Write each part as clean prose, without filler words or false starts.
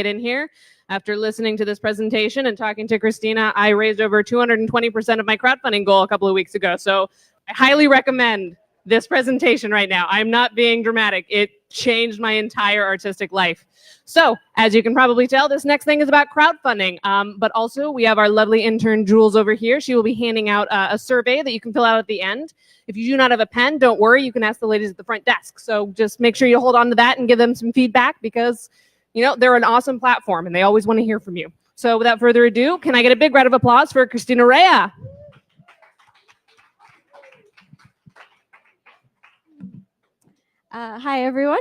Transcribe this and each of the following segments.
in here. After listening to this presentation and talking to Christina, I raised over 220% of my crowdfunding goal a couple of weeks ago. So I highly recommend this presentation right now. I'm not being dramatic. It changed my entire artistic life. So as you can probably tell, this next thing is about crowdfunding. But also we have our lovely intern Jules over here. She will be handing out a survey that you can fill out at the end. If you do not have a pen, don't worry. You can ask the ladies at the front desk. So just make sure you hold on to that and give them some feedback because they're an awesome platform and they always want to hear from you. So without further ado, can I get a big round of applause for Christina Rea? Hi, everyone.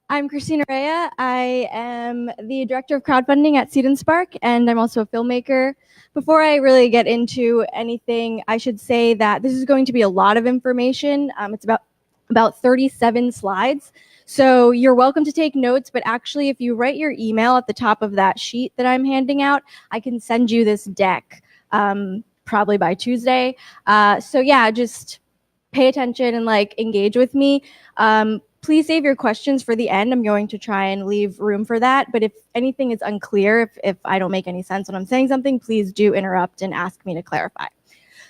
I'm Christina Rea. I am the director of crowdfunding at Seed&Spark, and I'm also a filmmaker. Before I really get into anything, I should say that this is going to be a lot of information. It's about 37 slides. So you're welcome to take notes, but actually if you write your email at the top of that sheet that I'm handing out, I can send you this deck probably by Tuesday. So yeah, just pay attention and engage with me. Please save your questions for the end. I'm going to try and leave room for that. But if anything is unclear, if I don't make any sense when I'm saying something, please do interrupt and ask me to clarify.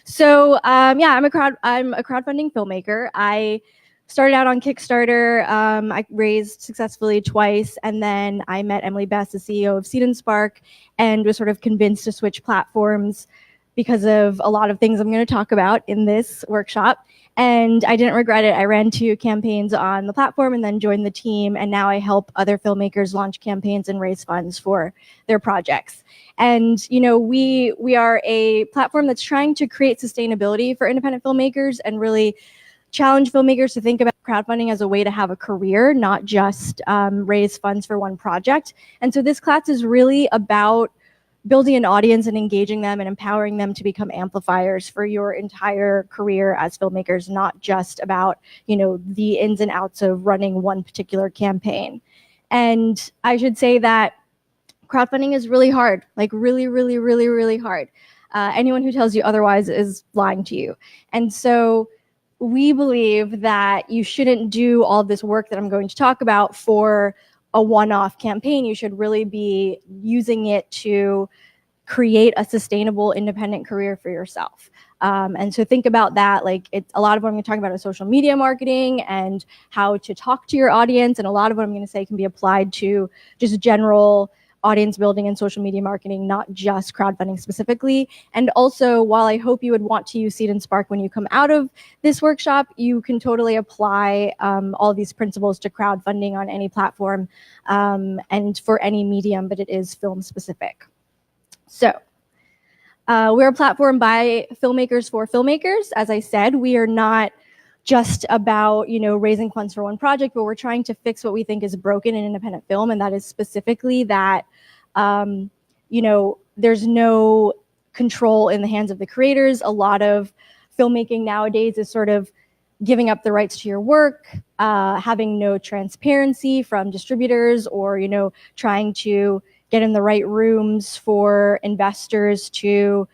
So yeah, I'm a crowdfunding filmmaker. I started out on Kickstarter. I raised successfully twice, and then I met Emily Best, the CEO of Seed&Spark, and was sort of convinced to switch platforms because of a lot of things I'm going to talk about in this workshop. And I didn't regret it. I ran 2 campaigns on the platform and then joined the team, and now I help other filmmakers launch campaigns and raise funds for their projects. And we are a platform that's trying to create sustainability for independent filmmakers and really challenge filmmakers to think about crowdfunding as a way to have a career, not just raise funds for one project. And so this class is really about building an audience and engaging them and empowering them to become amplifiers for your entire career as filmmakers, not just about, the ins and outs of running one particular campaign. And I should say that crowdfunding is really hard, really, really, really, really hard. Anyone who tells you otherwise is lying to you. And so we believe that you shouldn't do all this work that I'm going to talk about for a one-off campaign. You should really be using it to create a sustainable independent career for yourself. And so think about that. A lot of what I'm going to talk about is social media marketing and how to talk to your audience. And a lot of what I'm going to say can be applied to just general audience building and social media marketing, not just crowdfunding specifically. And also, while I hope you would want to use Seed&Spark when you come out of this workshop, you can totally apply all these principles to crowdfunding on any platform and for any medium, but it is film specific. So we're a platform by filmmakers for filmmakers. As I said, we are not just about raising funds for one project, but we're trying to fix what we think is broken in independent film, and that is specifically that there's no control in the hands of the creators. A lot of filmmaking nowadays is sort of giving up the rights to your work, having no transparency from distributors, or trying to get in the right rooms for investors to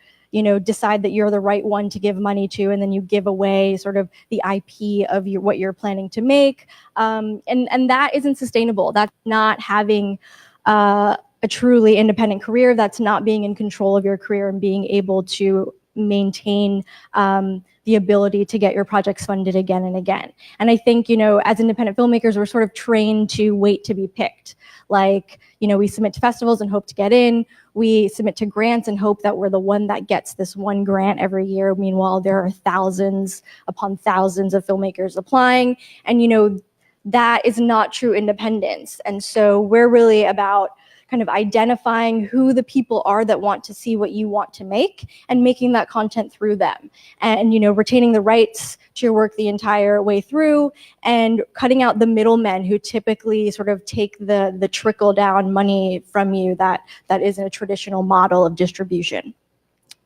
decide that you're the right one to give money to, and then you give away sort of the IP of what you're planning to make. And that isn't sustainable. That's not having a truly independent career. That's not being in control of your career and being able to maintain the ability to get your projects funded again and again. And I think, as independent filmmakers, we're sort of trained to wait to be picked. We submit to festivals and hope to get in. We submit to grants and hope that we're the one that gets this one grant every year. Meanwhile, there are thousands upon thousands of filmmakers applying. And, that is not true independence. And so we're really about kind of identifying who the people are that want to see what you want to make and making that content through them. And, retaining the rights to your work the entire way through and cutting out the middlemen who typically sort of take the trickle down money from you that isn't a traditional model of distribution.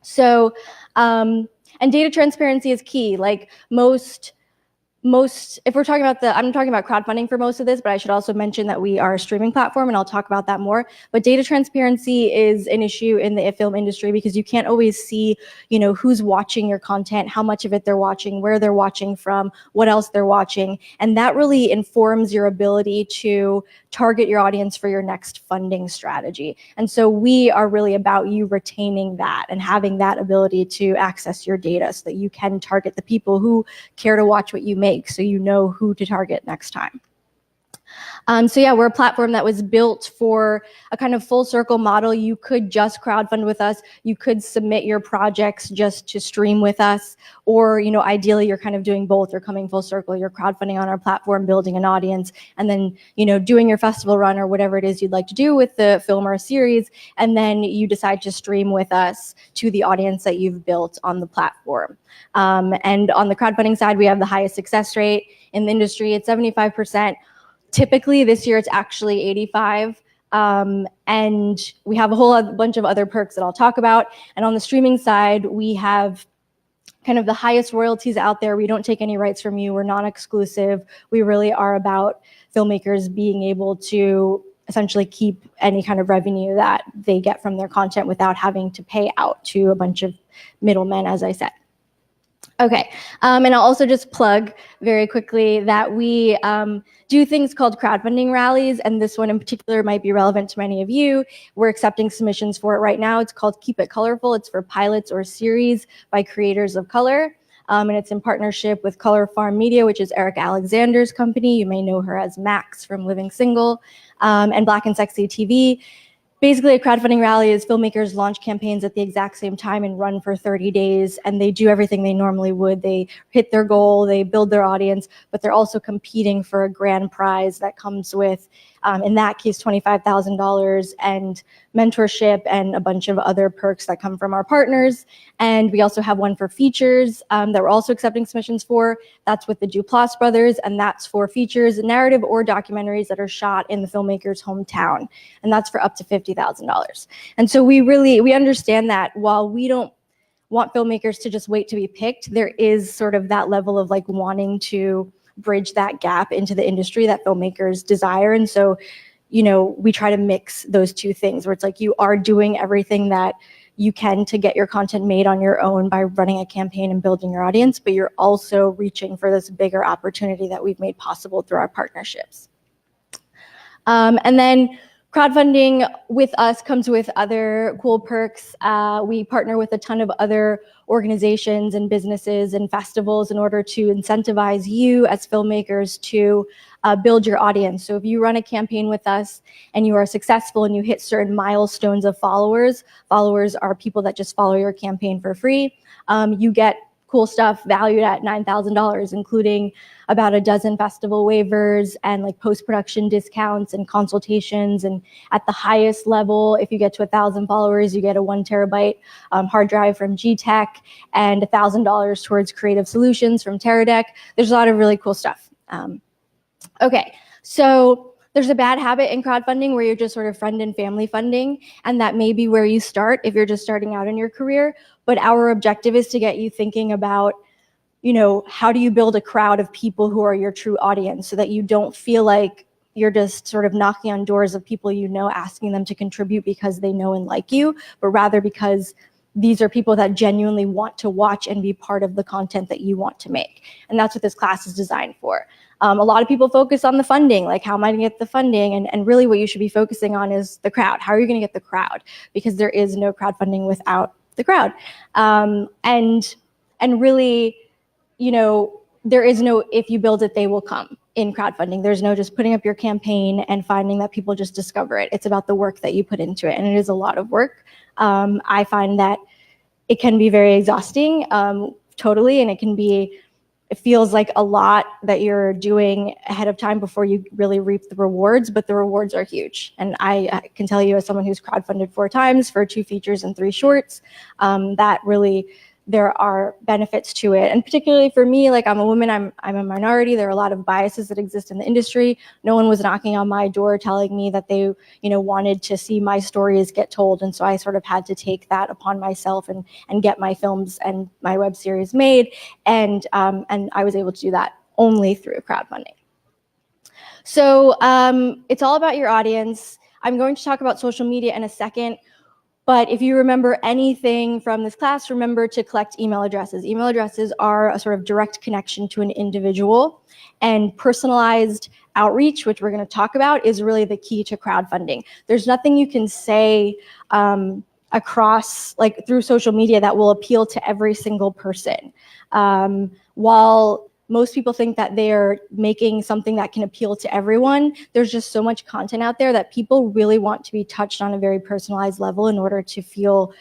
So, and data transparency is key. Most if we're talking about I'm talking about crowdfunding for most of this, but I should also mention that we are a streaming platform, and I'll talk about that more. But data transparency is an issue in the film industry because you can't always see, who's watching your content, how much of it they're watching, where they're watching from, what else they're watching. And that really informs your ability to target your audience for your next funding strategy. And so we are really about you retaining that and having that ability to access your data so that you can target the people who care to watch what you make, so you know who to target next time. So yeah, we're a platform that was built for a kind of full circle model. You could just crowdfund with us. You could submit your projects just to stream with us. Or, ideally you're kind of doing both. You're coming full circle. You're crowdfunding on our platform, building an audience, and then, doing your festival run or whatever it is you'd like to do with the film or a series. And then you decide to stream with us to the audience that you've built on the platform. And on the crowdfunding side, we have the highest success rate in the industry. It's 75%. Typically, this year it's actually 85. And we have a whole bunch of other perks that I'll talk about. And on the streaming side, we have kind of the highest royalties out there. We don't take any rights from you. We're non-exclusive. We really are about filmmakers being able to essentially keep any kind of revenue that they get from their content without having to pay out to a bunch of middlemen, as I said. Okay, and I'll also just plug very quickly that we do things called crowdfunding rallies, and this one in particular might be relevant to many of you. We're accepting submissions for it right now. It's called Keep It Colorful. It's for pilots or series by creators of color, and it's in partnership with Color Farm Media, which is Eric Alexander's company. You may know her as Max from Living Single, and Black and Sexy TV. Basically, a crowdfunding rally is filmmakers launch campaigns at the exact same time and run for 30 days, and they do everything they normally would. They hit their goal, they build their audience, but they're also competing for a grand prize that comes with, in that case, $25,000 and mentorship and a bunch of other perks that come from our partners. And we also have one for features that we're also accepting submissions for. That's with the Duplass brothers, and that's for features, narrative or documentaries that are shot in the filmmaker's hometown. And that's for up to $50,000. And so we understand that while we don't want filmmakers to just wait to be picked, there is sort of that level of like wanting to bridge that gap into the industry that filmmakers desire. And so, we try to mix those two things where it's like you are doing everything that you can to get your content made on your own by running a campaign and building your audience, but you're also reaching for this bigger opportunity that we've made possible through our partnerships. And then crowdfunding with us comes with other cool perks. We partner with a ton of other organizations and businesses and festivals in order to incentivize you as filmmakers to build your audience. So if you run a campaign with us and you are successful and you hit certain milestones of followers are people that just follow your campaign for free, you get cool stuff valued at $9,000, including about a dozen festival waivers and like post-production discounts and consultations. And at the highest level, if you get to 1,000 followers, you get a 1 terabyte hard drive from G-Tech and $1,000 towards creative solutions from Teradek. There's a lot of really cool stuff. Okay, so there's a bad habit in crowdfunding where you're just sort of friend and family funding, and that may be where you start if you're just starting out in your career. But our objective is to get you thinking about, how do you build a crowd of people who are your true audience so that you don't feel like you're just sort of knocking on doors of people asking them to contribute because they know and like you, but rather because these are people that genuinely want to watch and be part of the content that you want to make. And that's what this class is designed for. A lot of people focus on the funding, like how am I going to get the funding? And really what you should be focusing on is the crowd. How are you going to get the crowd? Because there is no crowdfunding without the crowd. And really, there is no if you build it, they will come in crowdfunding. There's no just putting up your campaign and finding that people just discover it. It's about the work that you put into it. And it is a lot of work. I find that it can be very exhausting, totally. And it feels like a lot that you're doing ahead of time before you really reap the rewards, but the rewards are huge. And I can tell you as someone who's crowdfunded 4 times for 2 features and 3 shorts, that really there are benefits to it. And particularly for me, like I'm a woman, I'm a minority. There are a lot of biases that exist in the industry. No one was knocking on my door telling me that they, wanted to see my stories get told. And so I sort of had to take that upon myself and get my films and my web series made. And I was able to do that only through crowdfunding. So it's all about your audience. I'm going to talk about social media in a second, but if you remember anything from this class, remember to collect email addresses. Email addresses are a sort of direct connection to an individual, and personalized outreach, which we're going to talk about, is really the key to crowdfunding. There's nothing you can say across, like through social media, that will appeal to every single person. While most people think that they're making something that can appeal to everyone, there's just so much content out there that people really want to be touched on a very personalized level in order to feel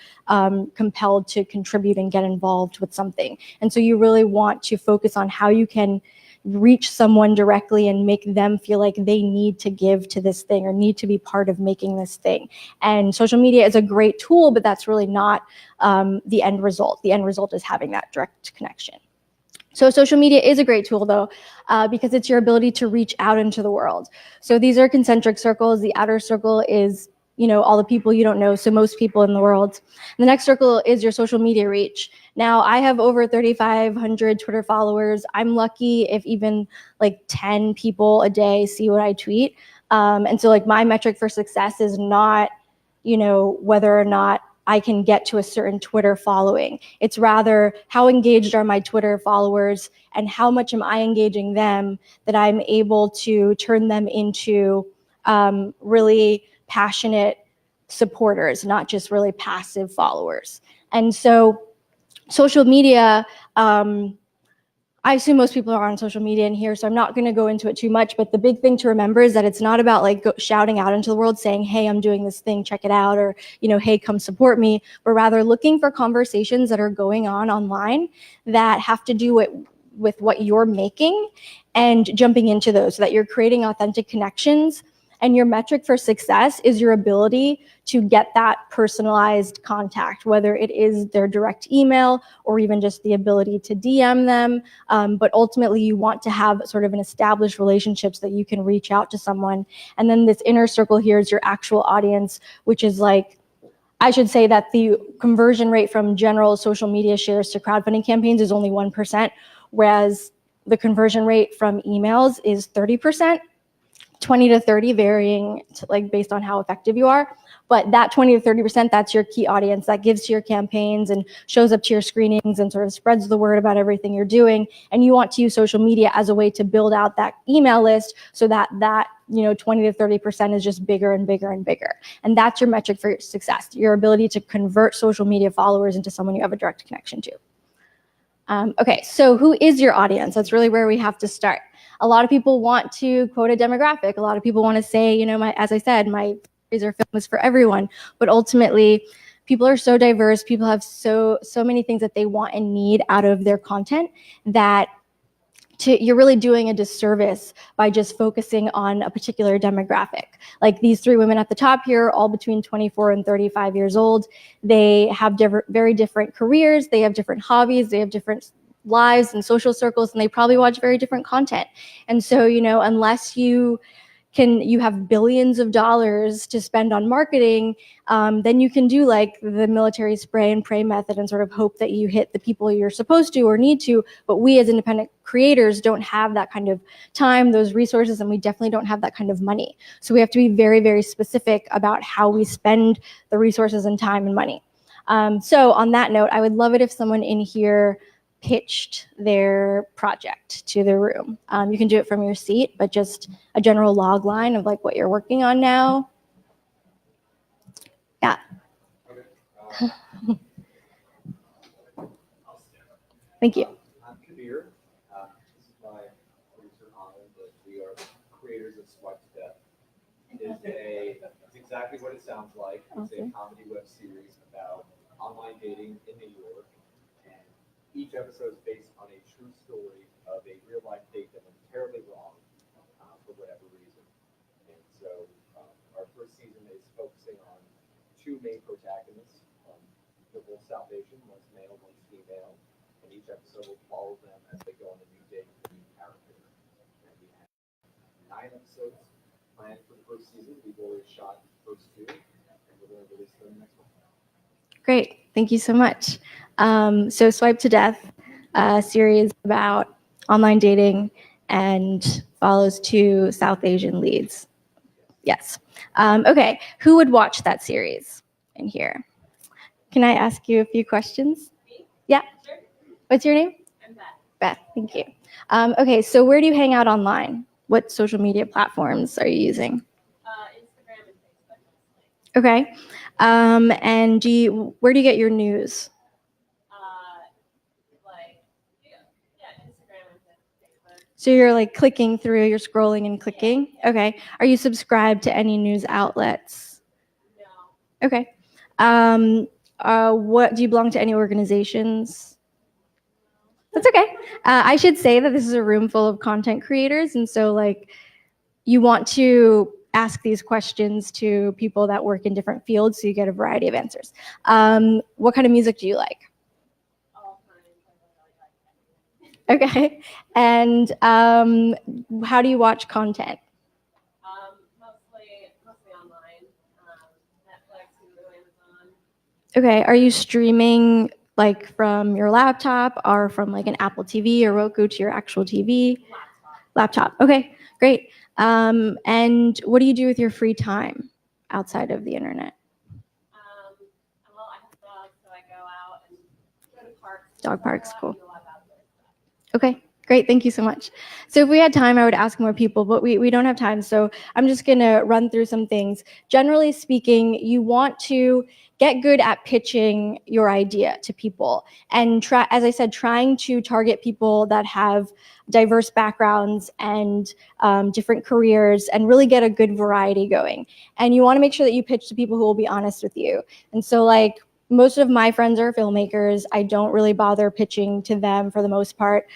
compelled to contribute and get involved with something. And so you really want to focus on how you can reach someone directly and make them feel like they need to give to this thing or need to be part of making this thing. And social media is a great tool, but that's really not the end result. The end result is having that direct connection. So social media is a great tool, though, because it's your ability to reach out into the world. So these are concentric circles. The outer circle is, all the people you don't know, so most people in the world. And the next circle is your social media reach. Now, I have over 3,500 Twitter followers. I'm lucky if even like 10 people a day see what I tweet. And so like my metric for success is not, whether or not I can get to a certain Twitter following. It's rather how engaged are my Twitter followers and how much am I engaging them that I'm able to turn them into really passionate supporters, not just really passive followers. And so social media, I assume most people are on social media in here, so I'm not going to go into it too much, but the big thing to remember is that it's not about like shouting out into the world saying, hey, I'm doing this thing, check it out, or, hey, come support me, but rather looking for conversations that are going on online that have to do with what you're making and jumping into those so that you're creating authentic connections. And your metric for success is your ability to get that personalized contact, whether it is their direct email or even just the ability to DM them. But ultimately, you want to have sort of an established relationship so that you can reach out to someone. And then this inner circle here is your actual audience, which is like, I should say that the conversion rate from general social media shares to crowdfunding campaigns is only 1%, whereas the conversion rate from emails is 30%. 20 to 30 varying based on how effective you are. But that 20 to 30%, that's your key audience that gives to your campaigns and shows up to your screenings and sort of spreads the word about everything you're doing. And you want to use social media as a way to build out that email list so that 20 to 30% is just bigger and bigger and bigger. And that's your metric for success, your ability to convert social media followers into someone you have a direct connection to. Okay, so who is your audience? That's really where we have to start. A lot of people want to quote a demographic. A lot of people want to say, as I said, my laser film is for everyone. But ultimately, people are so diverse. People have so many things that they want and need out of their content that you're really doing a disservice by just focusing on a particular demographic. Like these three women at the top here, all between 24 and 35 years old. They have very different careers. They have different hobbies. They have different lives and social circles, and they probably watch very different content. And so, unless you have billions of dollars to spend on marketing, then you can do like the military spray and pray method and sort of hope that you hit the people you're supposed to or need to. But we as independent creators don't have that kind of time, those resources, and we definitely don't have that kind of money. So we have to be very, very specific about how we spend the resources and time and money. So on that note, I would love it if someone in here pitched their project to the room. You can do it from your seat, but just a general log line of like what you're working on now. Yeah. Okay. Thank you. I'm Kabir. This is my producer, Anand, but we are the creators of Swipe to Death. It's exactly what it sounds like. It's a comedy web series about online dating in New York. And each episode is based on a true story of a real-life date that went terribly wrong for whatever reason. And so our first season is focusing on two main protagonists. They're both South Asian, one's male, one's female. And each episode will follow them as they go on a new date with a new character. And we have 9 episodes planned for the first season. We've already shot the first 2, and we're going to release them next month. Great. Thank you so much. So Swipe to Death series about online dating, and follows 2 South Asian leads. Yes. Okay, who would watch that series in here? Can I ask you a few questions? Yeah. What's your name? I'm Beth. Beth, thank you. Okay, so where do you hang out online? What social media platforms are you using? Instagram and Facebook. Okay. And where do you get your news? Instagram and Facebook. So you're like clicking through, you're scrolling and clicking? Okay. Are you subscribed to any news outlets? No. Okay. What do you belong to any organizations? That's okay. I should say that this is a room full of content creators, and so like you want to ask these questions to people that work in different fields so you get a variety of answers. What kind of music do you like? All kinds. Okay. And how do you watch content? Mostly online. Netflix, Hulu, Amazon. Okay. Are you streaming like from your laptop or from like an Apple TV or Roku to your actual TV? Laptop. Okay, great. And what do you do with your free time outside of the internet? Well, I have dogs, so I go out and go to parks. Dog parks, cool. Do a lot of outdoor stuff. Okay, great. Thank you so much. So if we had time, I would ask more people, but we don't have time. So I'm just going to run through some things. Generally speaking, you want to get good at pitching your idea to people and try, as I said, trying to target people that have diverse backgrounds and different careers and really get a good variety going. And you want to make sure that you pitch to people who will be honest with you. And so like, most of my friends are filmmakers. I don't really bother pitching to them for the most part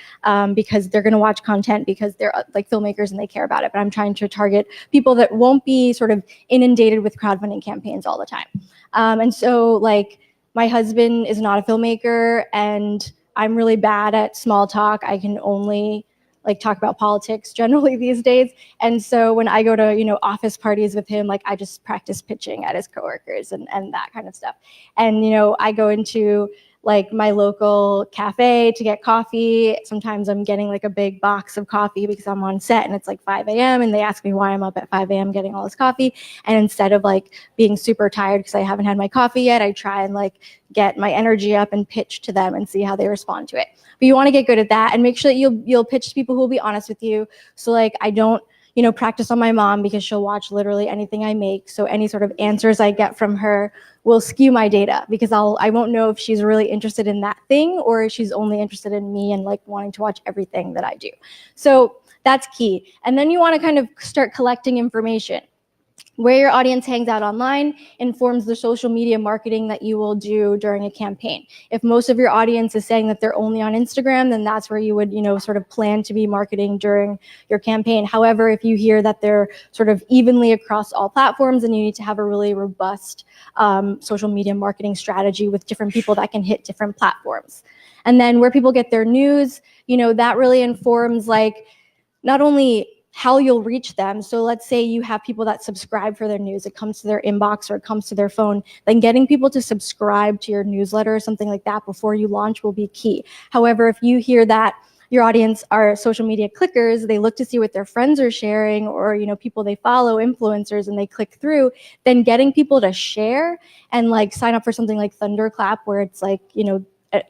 because they're going to watch content because they're like filmmakers and they care about it. But I'm trying to target people that won't be sort of inundated with crowdfunding campaigns all the time. And so like my husband is not a filmmaker and I'm really bad at small talk. I can only like talk about politics generally these days. And so when I go to, office parties with him, like I just practice pitching at his coworkers and that kind of stuff. And, I go into like my local cafe to get coffee. Sometimes I'm getting like a big box of coffee because I'm on set and it's like 5 a.m. and they ask me why I'm up at 5 a.m. getting all this coffee. And instead of like being super tired because I haven't had my coffee yet, I try and like get my energy up and pitch to them and see how they respond to it. But you want to get good at that and make sure that you'll pitch to people who will be honest with you. So like I don't practice on my mom because she'll watch literally anything I make. So any sort of answers I get from her will skew my data because I won't know if she's really interested in that thing or if she's only interested in me and like wanting to watch everything that I do. So that's key. And then you want to kind of start collecting information. Where your audience hangs out online informs the social media marketing that you will do during a campaign. If most of your audience is saying that they're only on Instagram, then that's where you would, sort of plan to be marketing during your campaign. However, if you hear that they're sort of evenly across all platforms, then you need to have a really robust social media marketing strategy with different people that can hit different platforms. And then where people get their news, that really informs like not only how you'll reach them. So let's say you have people that subscribe for their news. It comes to their inbox or it comes to their phone. Then getting people to subscribe to your newsletter or something like that before you launch will be key. However, if you hear that your audience are social media clickers, they look to see what their friends are sharing or, people they follow, influencers, and they click through, then getting people to share and like sign up for something like Thunderclap where it's like,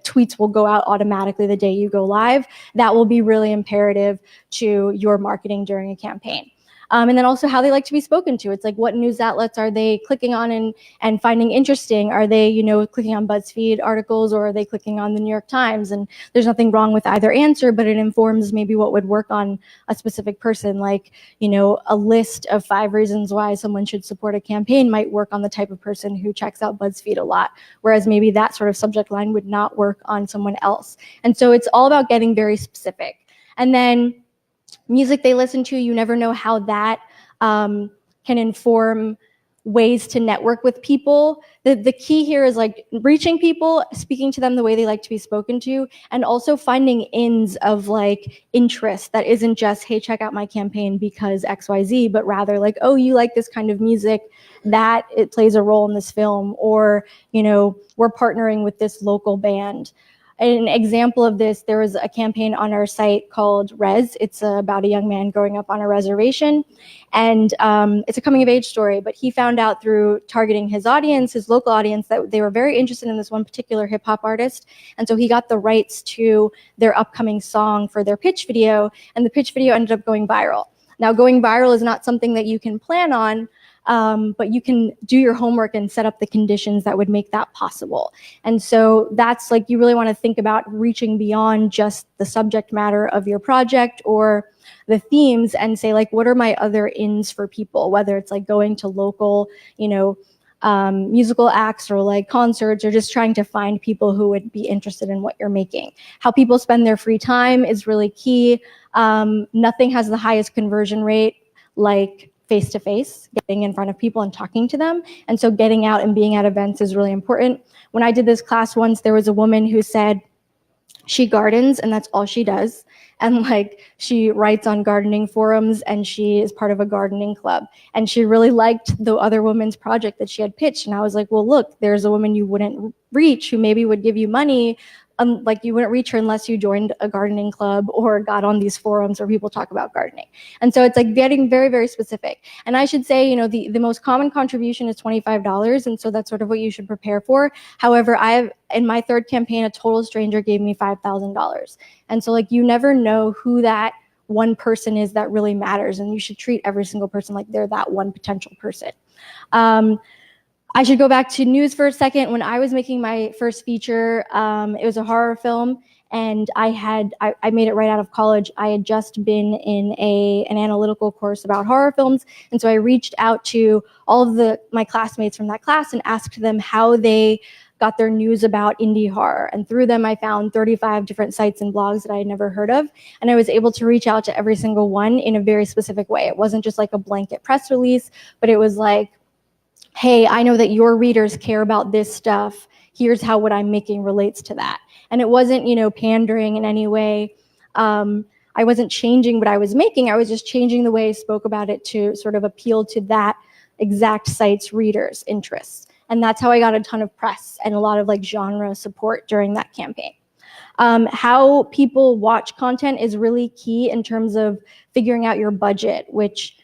tweets will go out automatically the day you go live. That will be really imperative to your marketing during a campaign. And then also how they like to be spoken to. It's like what news outlets are they clicking on and finding interesting? Are they, clicking on BuzzFeed articles or are they clicking on the New York Times? And there's nothing wrong with either answer, but it informs maybe what would work on a specific person. Like, a list of 5 reasons why someone should support a campaign might work on the type of person who checks out BuzzFeed a lot, whereas maybe that sort of subject line would not work on someone else. And so it's all about getting very specific. And then music they listen to, you never know how that can inform ways to network with people. The key here is like reaching people, speaking to them the way they like to be spoken to, and also finding ins of like interest that isn't just, hey, check out my campaign because XYZ, but rather like, oh, you like this kind of music, that it plays a role in this film, or, we're partnering with this local band. an example of this, there was a campaign on our site called Res. It's about a young man growing up on a reservation. And it's a coming of age story, but he found out through targeting his audience, his local audience, that they were very interested in this one particular hip hop artist. And so he got the rights to their upcoming song for their pitch video, and the pitch video ended up going viral. Now, going viral is not something that you can plan on, but you can do your homework and set up the conditions that would make that possible. And so that's like, you really want to think about reaching beyond just the subject matter of your project or the themes and say, like, what are my other ins for people, whether it's like going to local, musical acts or like concerts, or just trying to find people who would be interested in what you're making. How people spend their free time is really key. Nothing has the highest conversion rate like face-to-face, getting in front of people and talking to them. And so getting out and being at events is really important. When I did this class once, there was a woman who said she gardens and that's all she does. And like, she writes on gardening forums and she is part of a gardening club. And she really liked the other woman's project that she had pitched. And I was like, well, look, there's a woman you wouldn't reach who maybe would give you money. Like, you wouldn't reach her unless you joined a gardening club or got on these forums where people talk about gardening. And so it's like getting very, very specific. And I should say, the most common contribution is $25. And so that's sort of what you should prepare for. However, in my third campaign, a total stranger gave me $5,000. And so like, you never know who that one person is that really matters. And you should treat every single person like they're that one potential person. I should go back to news for a second. When I was making my first feature, it was a horror film, and I made it right out of college. I had just been in an analytical course about horror films, and so I reached out to all of my classmates from that class and asked them how they got their news about indie horror. And through them, I found 35 different sites and blogs that I had never heard of. And I was able to reach out to every single one in a very specific way. It wasn't just like a blanket press release, but it was like, hey, I know that your readers care about this stuff. Here's how what I'm making relates to that. And it wasn't, pandering in any way. I wasn't changing what I was making. I was just changing the way I spoke about it to sort of appeal to that exact site's readers' interests. And that's how I got a ton of press and a lot of like genre support during that campaign. How people watch content is really key in terms of figuring out your budget, which,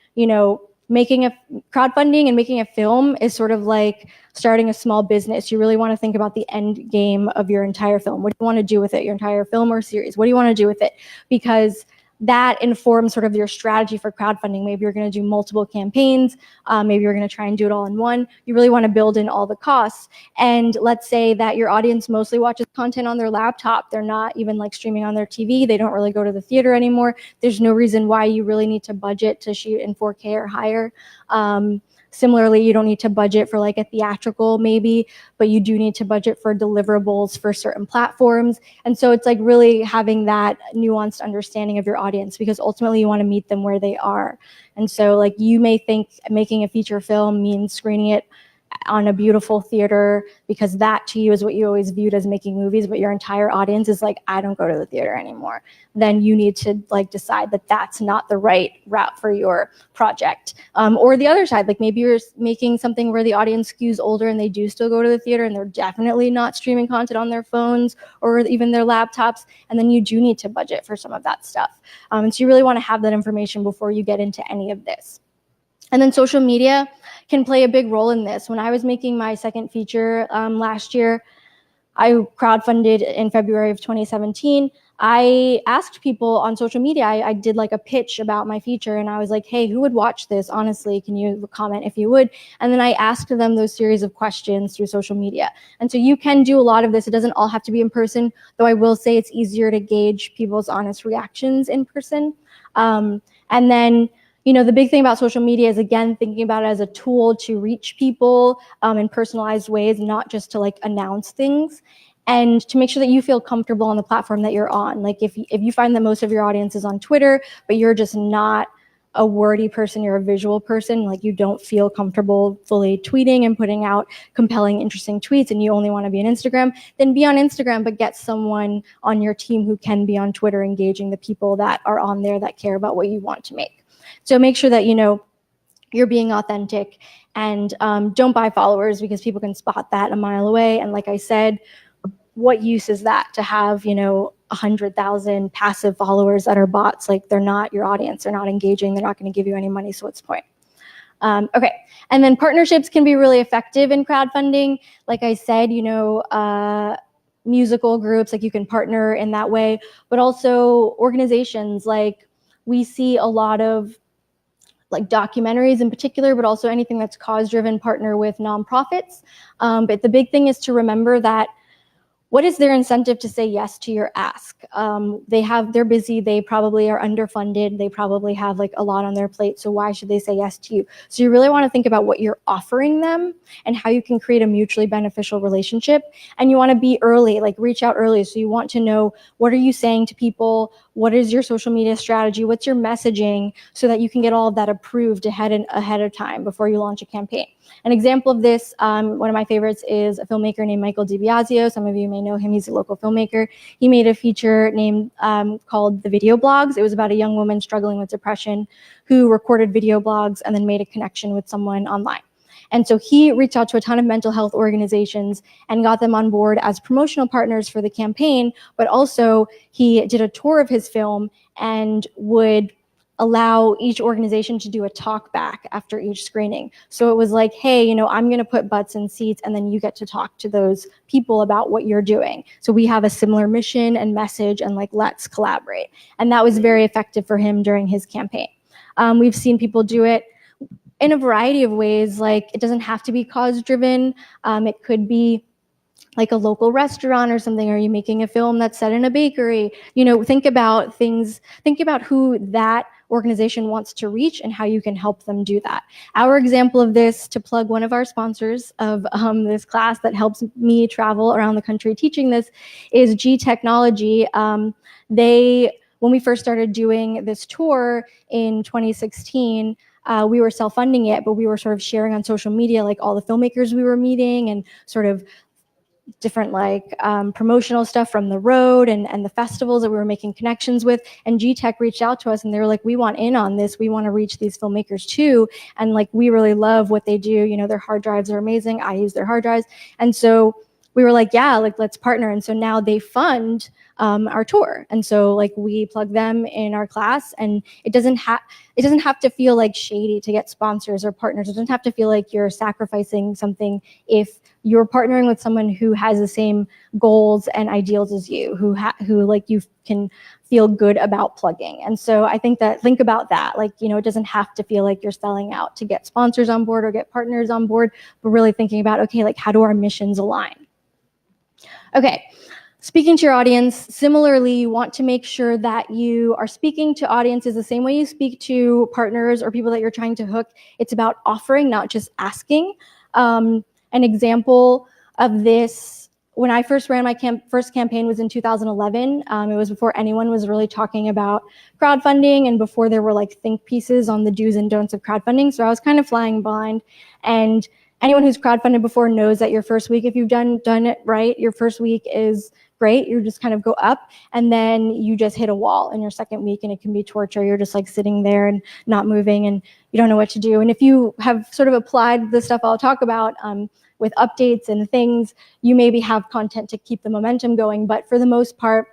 making a crowdfunding and making a film is sort of like starting a small business. You really want to think about the end game of your entire film. What do you want to do with it? Your entire film or series? What do you want to do with it? Because that informs sort of your strategy for crowdfunding. Maybe you're going to do multiple campaigns. Maybe you're going to try and do it all in one. You really want to build in all the costs. And let's say that your audience mostly watches content on their laptop. They're not even like streaming on their TV. They don't really go to the theater anymore. There's no reason why you really need to budget to shoot in 4K or higher. Similarly, you don't need to budget for like a theatrical maybe, but you do need to budget for deliverables for certain platforms. And so it's like really having that nuanced understanding of your audience, because ultimately you want to meet them where they are. And so like, you may think making a feature film means screening it on a beautiful theater, because that to you is what you always viewed as making movies, but your entire audience is like, I don't go to the theater anymore. Then you need to like decide that that's not the right route for your project. Or the other side, like maybe you're making something where the audience skews older and they do still go to the theater and they're definitely not streaming content on their phones or even their laptops. And then you do need to budget for some of that stuff. And so you really want to have that information before you get into any of this. And then social media can play a big role in this. When I was making my second feature last year, I crowdfunded in February of 2017. I asked people on social media, I did like a pitch about my feature, and I was like, hey, who would watch this? Honestly, can you comment if you would? And then I asked them those series of questions through social media. And so you can do a lot of this. It doesn't all have to be in person, though I will say it's easier to gauge people's honest reactions in person. And then, the big thing about social media is, again, thinking about it as a tool to reach people in personalized ways, not just to like announce things, and to make sure that you feel comfortable on the platform that you're on. Like if you find that most of your audience is on Twitter, but you're just not a wordy person, you're a visual person, like you don't feel comfortable fully tweeting and putting out compelling, interesting tweets, and you only want to be on Instagram, then be on Instagram, but get someone on your team who can be on Twitter, engaging the people that are on there that care about what you want to make. So make sure that, you're being authentic, and don't buy followers, because people can spot that a mile away. And like I said, what use is that to have, 100,000 passive followers that are bots? Like, they're not your audience, they're not engaging, they're not going to give you any money, so what's the point? Okay, and then partnerships can be really effective in crowdfunding. Like I said, musical groups, like you can partner in that way, but also organizations. Like, we see a lot of like documentaries in particular, but also anything that's cause-driven, partner with nonprofits. But the big thing is to remember that what is their incentive to say yes to your ask? They're busy, they probably are underfunded, they probably have like a lot on their plate, so why should they say yes to you? So you really want to think about what you're offering them and how you can create a mutually beneficial relationship. And you want to be early, like reach out early. So you want to know, what are you saying to people? What is your social media strategy? What's your messaging, so that you can get all of that approved ahead of time before you launch a campaign. An example of this, one of my favorites, is a filmmaker named Michael DiBiasio. Some of you may know him. He's a local filmmaker. He made a feature named called The Video Blogs. It was about a young woman struggling with depression who recorded video blogs and then made a connection with someone online. And so he reached out to a ton of mental health organizations and got them on board as promotional partners for the campaign, but also he did a tour of his film and would allow each organization to do a talk back after each screening. So it was like, hey, I'm going to put butts in seats, and then you get to talk to those people about what you're doing. So we have a similar mission and message, and like, let's collaborate. And that was very effective for him during his campaign. We've seen people do it in a variety of ways. Like, it doesn't have to be cause-driven. It could be like a local restaurant or something. Are you making a film that's set in a bakery? Think about who that organization wants to reach and how you can help them do that. Our example of this, to plug one of our sponsors of this class that helps me travel around the country teaching this, is G Technology. When we first started doing this tour in 2016, we were self-funding it, but we were sort of sharing on social media like all the filmmakers we were meeting and sort of different like promotional stuff from the road and the festivals that we were making connections with. And G-Tech reached out to us and they were like, we want in on this. We want to reach these filmmakers too. And like, we really love what they do. Their hard drives are amazing. I use their hard drives. And so we were like, yeah, like, let's partner. And so now they fund our tour. And so like, we plug them in our class, and it doesn't have to feel like shady to get sponsors or partners. It doesn't have to feel like you're sacrificing something if you're partnering with someone who has the same goals and ideals as you, who like you can feel good about plugging. And so I think think about that. Like, it doesn't have to feel like you're selling out to get sponsors on board or get partners on board, but really thinking about, okay, like, how do our missions align? Okay. Speaking to your audience, similarly, you want to make sure that you are speaking to audiences the same way you speak to partners or people that you're trying to hook. It's about offering, not just asking. An example of this, when I first ran my first campaign, was in 2011. It was before anyone was really talking about crowdfunding and before there were like think pieces on the do's and don'ts of crowdfunding. So I was kind of flying blind. And anyone who's crowdfunded before knows that your first week, if you've done it right, your first week is great. You just kind of go up, and then you just hit a wall in your second week, and it can be torture. You're just like sitting there and not moving, and you don't know what to do. And if you have sort of applied the stuff I'll talk about with updates and things, you maybe have content to keep the momentum going. But for the most part,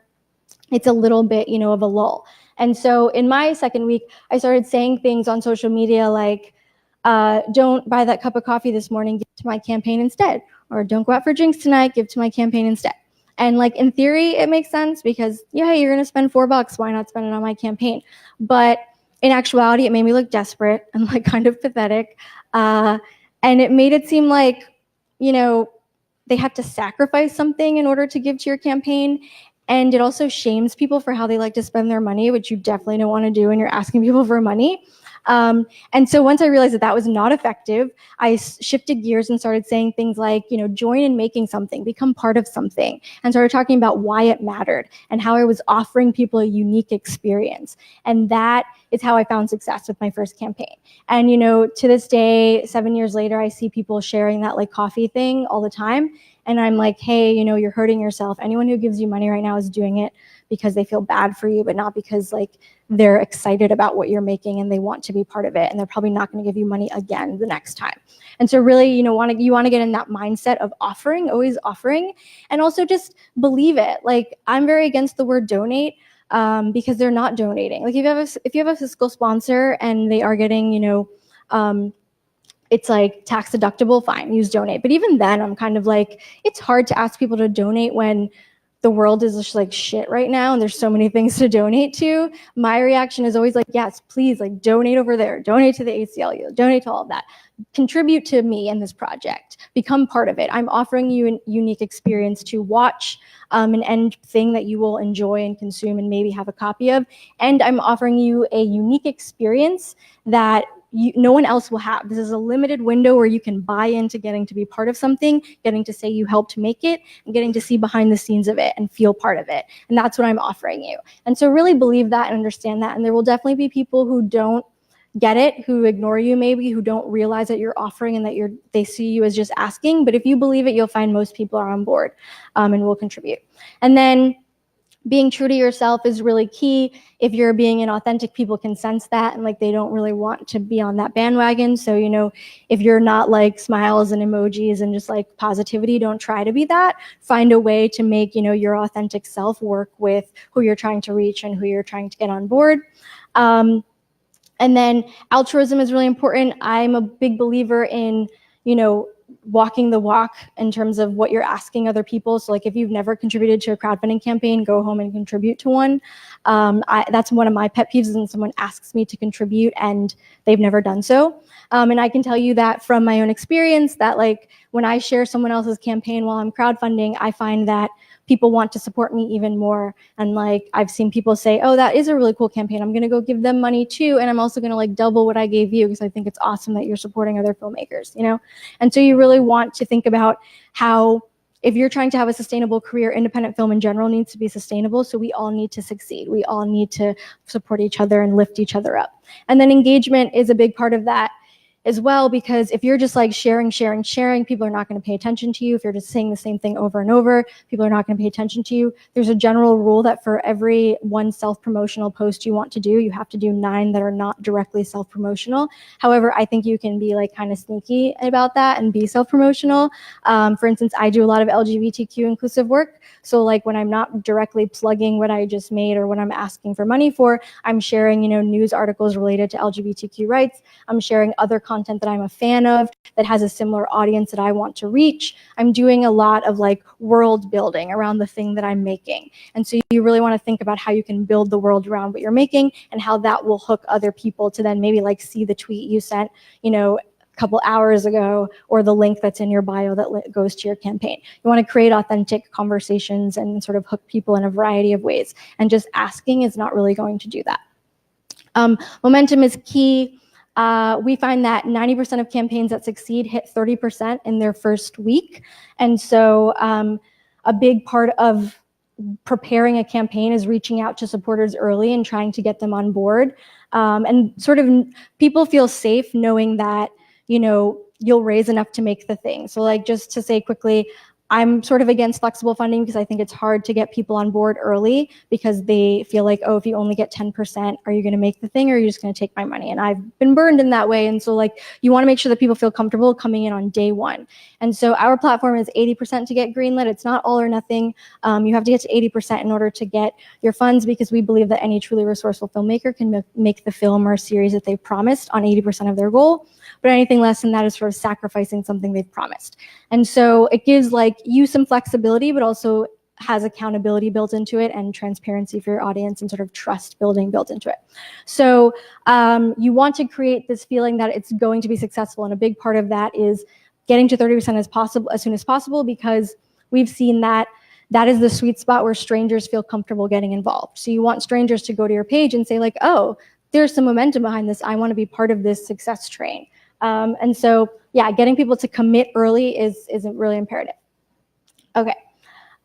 it's a little bit, of a lull. And so in my second week, I started saying things on social media like, don't buy that cup of coffee this morning, give it to my campaign instead. Or don't go out for drinks tonight, give it to my campaign instead. And like, in theory, it makes sense because, yeah, you're going to spend $4. Why not spend it on my campaign? But in actuality, it made me look desperate and like kind of pathetic. And it made it seem like, they have to sacrifice something in order to give to your campaign. And it also shames people for how they like to spend their money, which you definitely don't want to do when you're asking people for money. And so once I realized that was not effective, I shifted gears and started saying things like, join in making something, become part of something, and started talking about why it mattered and how I was offering people a unique experience. And that is how I found success with my first campaign. And, to this day, 7 years later, I see people sharing that like coffee thing all the time. And I'm like, hey, you're hurting yourself. Anyone who gives you money right now is doing it because they feel bad for you, but not because like they're excited about what you're making and they want to be part of it, and they're probably not going to give you money again the next time. And so really, you want to get in that mindset of offering, always offering, and also just believe it. Like, I'm very against the word donate, because they're not donating. Like, if you have a fiscal sponsor and they are getting, it's like tax deductible, fine, use donate. But even then, I'm kind of like, it's hard to ask people to donate when the world is just like shit right now and there's so many things to donate to. My reaction is always like, yes, please, like, donate over there, donate to the ACLU, donate to all of that. Contribute to me in this project, become part of it. I'm offering you a unique experience to watch, an end thing that you will enjoy and consume and maybe have a copy of. And I'm offering you a unique experience that no one else will have. This is a limited window where you can buy into getting to be part of something, getting to say you helped make it, and getting to see behind the scenes of it and feel part of it. And that's what I'm offering you. And so really believe that and understand that. And there will definitely be people who don't get it, who ignore you maybe, who don't realize that you're offering and that they see you as just asking. But if you believe it, you'll find most people are on board, and will contribute. And then being true to yourself is really key. If you're being inauthentic, people can sense that, and like they don't really want to be on that bandwagon. So, if you're not like smiles and emojis and just like positivity, don't try to be that. Find a way to make, your authentic self work with who you're trying to reach and who you're trying to get on board. And then altruism is really important. I'm a big believer in, walking the walk in terms of what you're asking other people. So like, if you've never contributed to a crowdfunding campaign, go home and contribute to one. That's one of my pet peeves, is when someone asks me to contribute and they've never done so. And I can tell you that from my own experience, that like when I share someone else's campaign while I'm crowdfunding, I find that people want to support me even more. And like, I've seen people say, oh, that is a really cool campaign, I'm going to go give them money too. And I'm also going to like double what I gave you, because I think it's awesome that you're supporting other filmmakers, And so you really want to think about how, if you're trying to have a sustainable career, independent film in general needs to be sustainable. So we all need to succeed. We all need to support each other and lift each other up. And then engagement is a big part of that as well, because if you're just like sharing, people are not going to pay attention to you. If you're just saying the same thing over and over, people are not going to pay attention to you. There's a general rule that for every one self-promotional post you want to do, you have to do 9 that are not directly self-promotional. However, I think you can be like kind of sneaky about that and be self-promotional. For instance, I do a lot of LGBTQ inclusive work. So like when I'm not directly plugging what I just made or what I'm asking for money for, I'm sharing, news articles related to LGBTQ rights. I'm sharing other content that I'm a fan of that has a similar audience that I want to reach. I'm doing a lot of like world building around the thing that I'm making. And so you really want to think about how you can build the world around what you're making and how that will hook other people to then maybe like see the tweet you sent, a couple hours ago, or the link that's in your bio that goes to your campaign. You want to create authentic conversations and sort of hook people in a variety of ways. And just asking is not really going to do that. Momentum is key. We find that 90% of campaigns that succeed hit 30% in their first week. And so a big part of preparing a campaign is reaching out to supporters early and trying to get them on board. And sort of people feel safe knowing that, you'll raise enough to make the thing. So like, just to say quickly, I'm sort of against flexible funding because I think it's hard to get people on board early because they feel like, oh, if you only get 10%, are you going to make the thing, or are you just going to take my money? And I've been burned in that way. And so like, you want to make sure that people feel comfortable coming in on day one. And so our platform is 80% to get greenlit. It's not all or nothing. You have to get to 80% in order to get your funds, because we believe that any truly resourceful filmmaker can make the film or series that they've promised on 80% of their goal. But anything less than that is sort of sacrificing something they've promised. And so it gives like you some flexibility, but also has accountability built into it and transparency for your audience and sort of trust building built into it. So you want to create this feeling that it's going to be successful. And a big part of that is getting to 30% as soon as possible, because we've seen that is the sweet spot where strangers feel comfortable getting involved. So you want strangers to go to your page and say like, oh, there's some momentum behind this. I want to be part of this success train. And so, yeah, getting people to commit early is really imperative. Okay.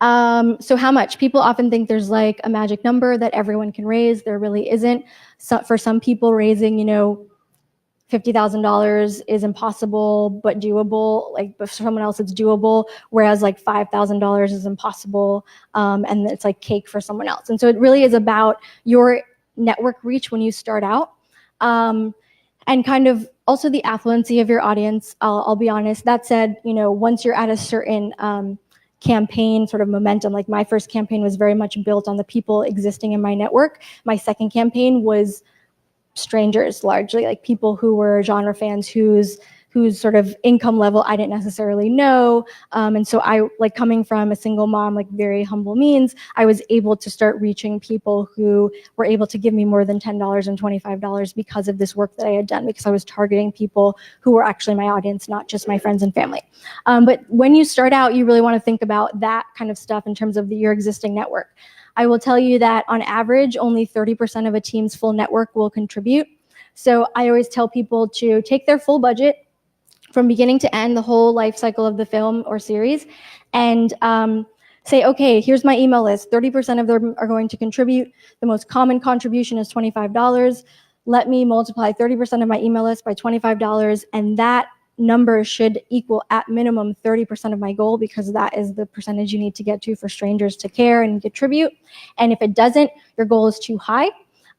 So how much? People often think there's like a magic number that everyone can raise. There really isn't. So for some people, raising, $50,000 is impossible but doable. Like for someone else, it's doable, whereas like $5,000 is impossible, and it's like cake for someone else. And so it really is about your network reach when you start out, and kind of also the affluency of your audience. I'll be honest. That said, once you're at a certain campaign sort of momentum, like my first campaign was very much built on the people existing in my network. My second campaign was strangers, largely like people who were genre fans whose sort of income level I didn't necessarily know. And so I, like, coming from a single mom, like very humble means, I was able to start reaching people who were able to give me more than $10 and $25 because of this work that I had done, because I was targeting people who were actually my audience, not just my friends and family. But when you start out, you really want to think about that kind of stuff in terms of your existing network. I will tell you that on average, only 30% of a team's full network will contribute. So I always tell people to take their full budget from beginning to end, the whole life cycle of the film or series, and say, okay, here's my email list. 30% of them are going to contribute. The most common contribution is $25. Let me multiply 30% of my email list by $25, and that number should equal at minimum 30% of my goal, because that is the percentage you need to get to for strangers to care and contribute. And if it doesn't, your goal is too high.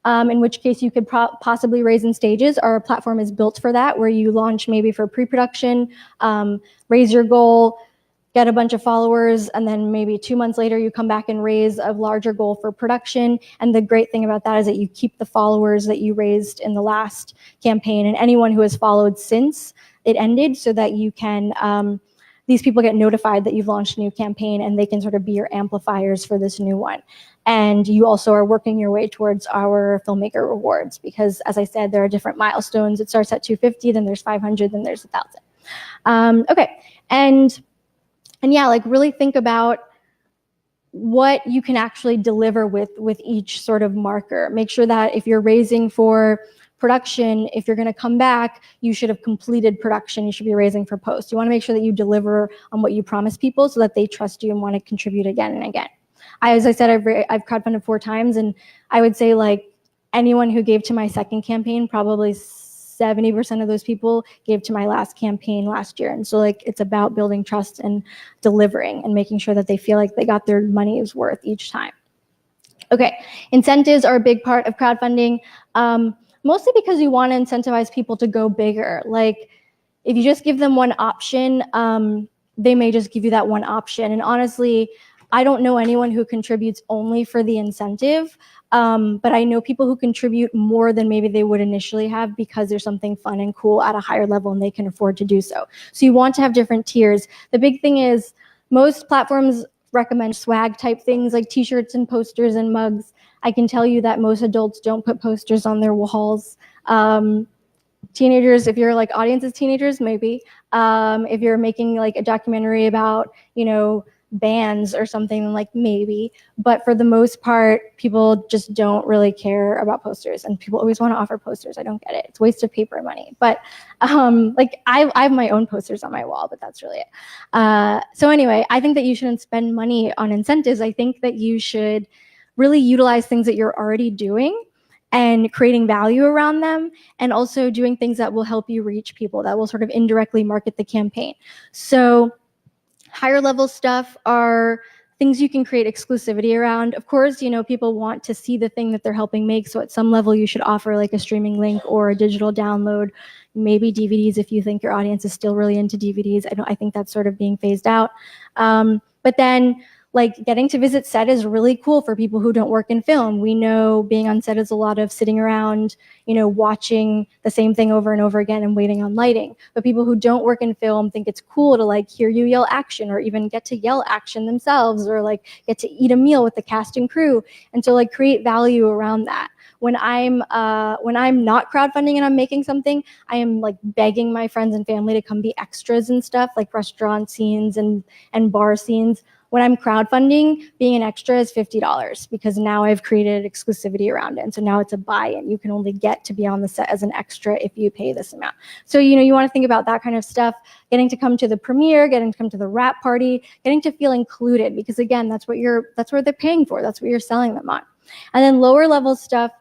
In which case you could possibly raise in stages. Our platform is built for that, where you launch maybe for pre-production, raise your goal, get a bunch of followers, and then maybe 2 months later you come back and raise a larger goal for production. And the great thing about that is that you keep the followers that you raised in the last campaign and anyone who has followed since it ended, so that you can, these people get notified that you've launched a new campaign and they can sort of be your amplifiers for this new one. And you also are working your way towards our filmmaker rewards, because as I said, there are different milestones. It starts at 250, then there's 500, then there's 1,000. Okay, and yeah, like really think about what you can actually deliver with each sort of marker. Make sure that if you're raising for production, if you're going to come back, you should have completed production. You should be raising for post. You want to make sure that you deliver on what you promise people, so that they trust you and want to contribute again and again. As I said, I've crowdfunded 4 times, and I would say like anyone who gave to my second campaign, probably 70% of those people gave to my last campaign last year. And so like it's about building trust and delivering and making sure that they feel like they got their money's worth each time. Okay, incentives are a big part of crowdfunding. Mostly because you want to incentivize people to go bigger. Like if you just give them one option, they may just give you that one option. And honestly, I don't know anyone who contributes only for the incentive, but I know people who contribute more than maybe they would initially have because there's something fun and cool at a higher level and they can afford to do so. So you want to have different tiers. The big thing is most platforms recommend swag type things like t-shirts and posters and mugs. I can tell you that most adults don't put posters on their walls. Teenagers, if your like audience is teenagers, maybe. If you're making like a documentary about, bands or something, like maybe. But for the most part, people just don't really care about posters, and people always want to offer posters. I don't get it. It's a waste of paper and money. But like I have my own posters on my wall, but that's really it. So anyway, I think that you shouldn't spend money on incentives. I think that you should really utilize things that you're already doing and creating value around them, and also doing things that will help you reach people, that will sort of indirectly market the campaign. So higher level stuff are things you can create exclusivity around. Of course, people want to see the thing that they're helping make, so at some level you should offer like a streaming link or a digital download, maybe DVDs if you think your audience is still really into DVDs. I think that's sort of being phased out. But then like getting to visit set is really cool for people who don't work in film. We know being on set is a lot of sitting around, watching the same thing over and over again and waiting on lighting. But people who don't work in film think it's cool to like hear you yell action, or even get to yell action themselves, or like get to eat a meal with the cast and crew. And so like create value around that. When I'm not crowdfunding and I'm making something, I am like begging my friends and family to come be extras and stuff, like restaurant scenes and bar scenes. When I'm crowdfunding, being an extra is $50, because now I've created exclusivity around it. And so now it's a buy-in. You can only get to be on the set as an extra if you pay this amount. So, you want to think about that kind of stuff, getting to come to the premiere, getting to come to the wrap party, getting to feel included, because again, that's what they're paying for. That's what you're selling them on. And then lower level stuff,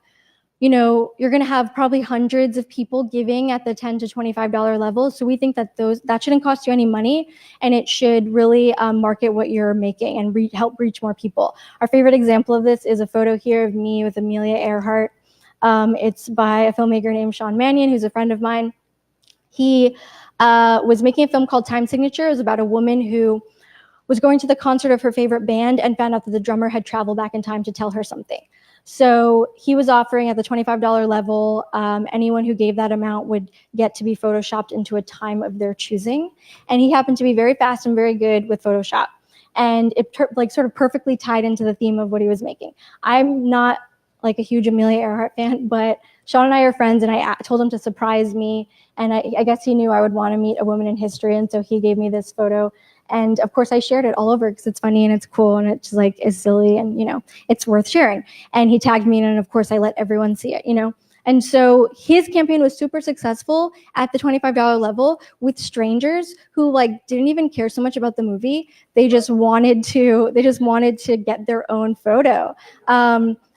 you're going to have probably hundreds of people giving at the $10 to $25 level. So we think that that shouldn't cost you any money, and it should really market what you're making and help reach more people. Our favorite example of this is a photo here of me with Amelia Earhart. It's by a filmmaker named Sean Mannion, who's a friend of mine. He was making a film called Time Signature. It was about a woman who was going to the concert of her favorite band and found out that the drummer had traveled back in time to tell her something. So he was offering at the $25 level, anyone who gave that amount would get to be photoshopped into a time of their choosing. And he happened to be very fast and very good with Photoshop. And it sort of perfectly tied into the theme of what he was making. I'm not like a huge Amelia Earhart fan, but Sean and I are friends, and I told him to surprise me. And I guess he knew I would want to meet a woman in history. And so he gave me this photo. And of course I shared it all over because it's funny and it's cool and it's like is silly and it's worth sharing. And he tagged me in, and of course I let everyone see it, And so his campaign was super successful at the $25 level with strangers who didn't even care so much about the movie. They just wanted to get their own photo.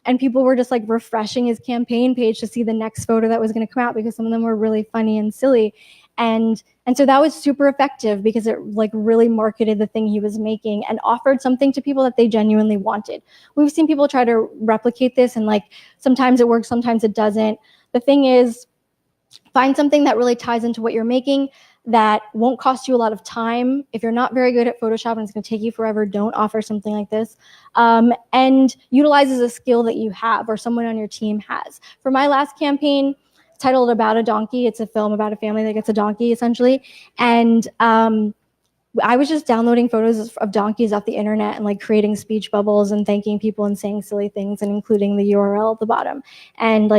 And people were just refreshing his campaign page to see the next photo that was going to come out because some of them were really funny and silly. And so that was super effective because it really marketed the thing he was making and offered something to people that they genuinely wanted. We've seen people try to replicate this, and sometimes it works, sometimes it doesn't. The thing is, find something that really ties into what you're making that won't cost you a lot of time. If you're not very good at Photoshop and it's going to take you forever, don't offer something like this. And utilizes a skill that you have or someone on your team has. For my last campaign, titled About a Donkey, it's a film about a family that gets a donkey, essentially. And I was just downloading photos of donkeys off the internet and creating speech bubbles and thanking people and saying silly things and including the URL at the bottom. And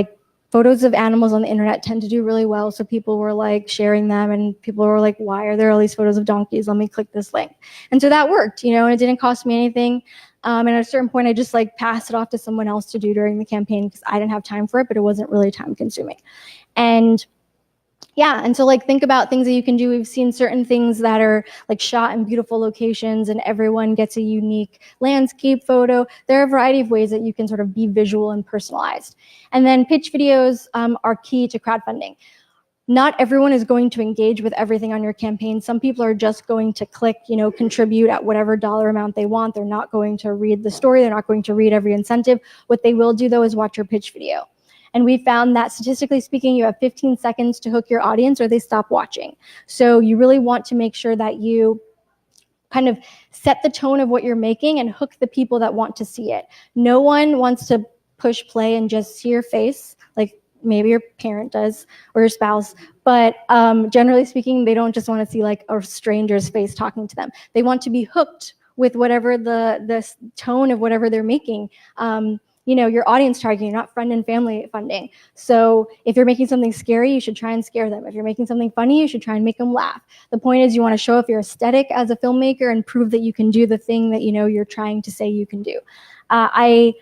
photos of animals on the internet tend to do really well, so people were sharing them, and people were like, why are there all these photos of donkeys? Let me click this link. And so that worked, and it didn't cost me anything. And at a certain point, I just passed it off to someone else to do during the campaign because I didn't have time for it, but it wasn't really time consuming. And yeah, and so think about things that you can do. We've seen certain things that are shot in beautiful locations and everyone gets a unique landscape photo. There are a variety of ways that you can sort of be visual and personalized. And then pitch videos are key to crowdfunding. Not everyone is going to engage with everything on your campaign. Some people are just going to click, contribute at whatever dollar amount they want. They're not going to read the story. They're not going to read every incentive. What they will do, though, is watch your pitch video. And we found that statistically speaking, you have 15 seconds to hook your audience or they stop watching. So you really want to make sure that you kind of set the tone of what you're making and hook the people that want to see it. No one wants to push play and just see your face. Maybe your parent does or your spouse, but generally speaking, they don't just want to see a stranger's face talking to them. They want to be hooked with whatever the tone of whatever they're making. Your audience targeting, not friend and family funding. So if you're making something scary, you should try and scare them. If you're making something funny, you should try and make them laugh. The point is you want to show off your aesthetic as a filmmaker and prove that you can do the thing that you're trying to say you can do. I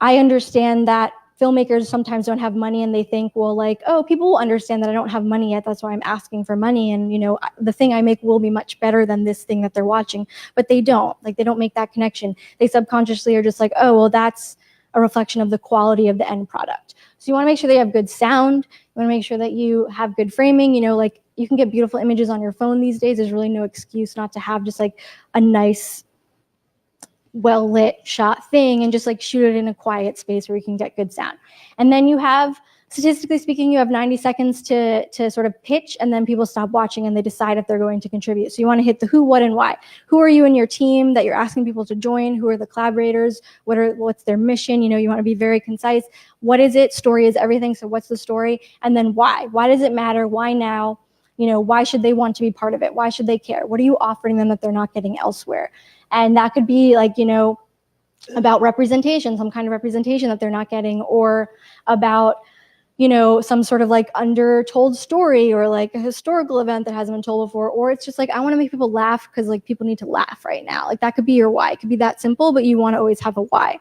understand that filmmakers sometimes don't have money and they think, well, oh, people will understand that I don't have money yet. That's why I'm asking for money. And, the thing I make will be much better than this thing that they're watching. But they don't. They don't make that connection. They subconsciously are just oh, well, that's a reflection of the quality of the end product. So you want to make sure that you have good sound. You want to make sure that you have good framing. You can get beautiful images on your phone these days. There's really no excuse not to have just a nice, well-lit shot thing and just shoot it in a quiet space where you can get good sound. And then you have, statistically speaking, you have 90 seconds to sort of pitch, and then people stop watching and they decide if they're going to contribute. So you want to hit the who, what, and why. Who are you and your team that you're asking people to join? Who are the collaborators? What's their mission? You want to be very concise. What is it? Story is everything. So what's the story? And then why? Why does it matter? Why now? Why should they want to be part of it? Why should they care? What are you offering them that they're not getting elsewhere? And that could be about representation, some kind of representation that they're not getting, or about, some sort of undertold story or a historical event that hasn't been told before. Or it's just I want to make people laugh because people need to laugh right now. That could be your why. It could be that simple, but you want to always have a why.